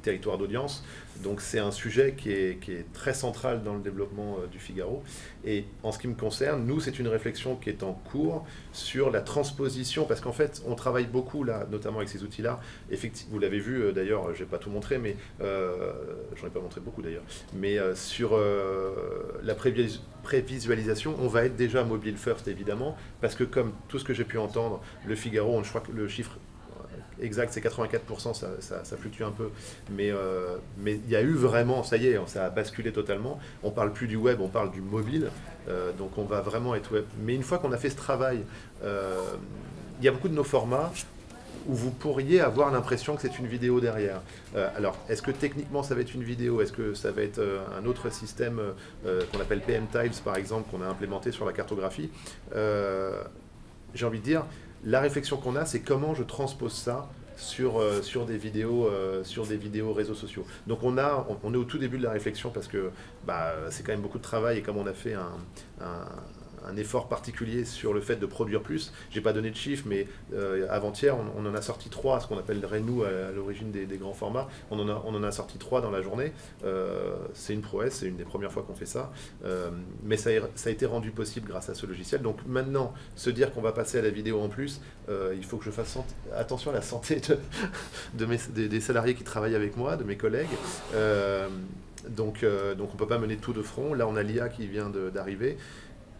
territoires d'audience. Donc c'est un sujet qui est très central dans le développement du Figaro. Et en ce qui me concerne, nous, c'est une réflexion qui est en cours sur la transposition, parce qu'en fait, on travaille beaucoup là, notamment avec ces outils-là. Vous l'avez vu, d'ailleurs, je n'ai pas tout montré, mais j'en ai pas montré beaucoup d'ailleurs, mais sur la prévisualisation, on va être déjà mobile first, évidemment, parce que comme tout ce que j'ai pu entendre, le Figaro, je crois que le chiffre exact, c'est 84%, ça fluctue un peu, mais il y a eu vraiment, ça y est, ça a basculé totalement. On parle plus du web, on parle du mobile, donc on va vraiment être web. Mais une fois qu'on a fait ce travail, il y a beaucoup de nos formats où vous pourriez avoir l'impression que c'est une vidéo derrière. Alors, est-ce que techniquement ça va être une vidéo? Est-ce que ça va être un autre système qu'on appelle PM Tiles, par exemple, qu'on a implémenté sur la cartographie? J'ai envie de dire, la réflexion qu'on a, c'est comment je transpose ça sur des vidéos réseaux sociaux. Donc on est au tout début de la réflexion, parce que c'est quand même beaucoup de travail, et comme on a fait un effort particulier sur le fait de produire plus. J'ai pas donné de chiffres, mais avant-hier, on en a sorti 3, ce qu'on appellerait nous à l'origine des grands formats. On en a sorti 3 dans la journée. C'est une prouesse, c'est une des premières fois qu'on fait ça. Mais ça a été rendu possible grâce à ce logiciel. Donc maintenant, se dire qu'on va passer à la vidéo en plus, il faut que je fasse attention à la santé des salariés qui travaillent avec moi, de mes collègues. Donc on ne peut pas mener tout de front. Là, on a l'IA qui vient d'arriver.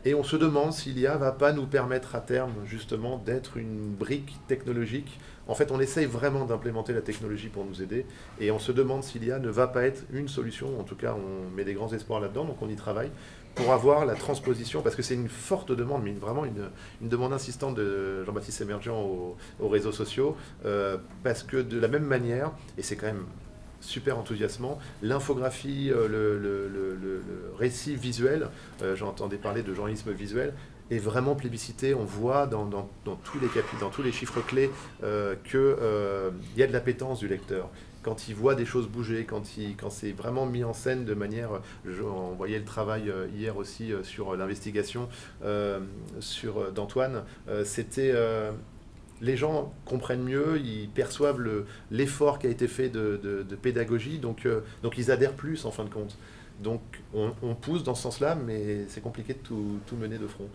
Et on se demande si l'IA va pas nous permettre à terme justement d'être une brique technologique. En fait, on essaye vraiment d'implémenter la technologie pour nous aider, et on se demande si l'IA ne va pas être une solution. En tout cas, on met des grands espoirs là-dedans, donc on y travaille pour avoir la transposition, parce que c'est une forte demande, mais vraiment une demande insistante de Jean-Baptiste Emergent aux réseaux sociaux, parce que de la même manière, et c'est quand même super enthousiasmant, l'infographie, le récit visuel, j'entendais parler de journalisme visuel, est vraiment plébiscité. On voit dans tous les chapitres, dans tous les chiffres clés, qu'il y a de l'appétence du lecteur. Quand il voit des choses bouger, quand c'est vraiment mis en scène de manière... On voyait le travail hier aussi sur l'investigation d'Antoine. C'était... les gens comprennent mieux, ils perçoivent l'effort qui a été fait de pédagogie, donc ils adhèrent plus en fin de compte. Donc on pousse dans ce sens-là, mais c'est compliqué de tout mener de front.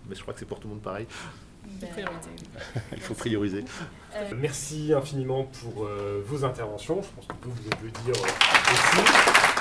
Mais je crois que c'est pour tout le monde pareil. Il faut prioriser. Merci infiniment pour vos interventions. Je pense qu'on peut vous applaudir aussi.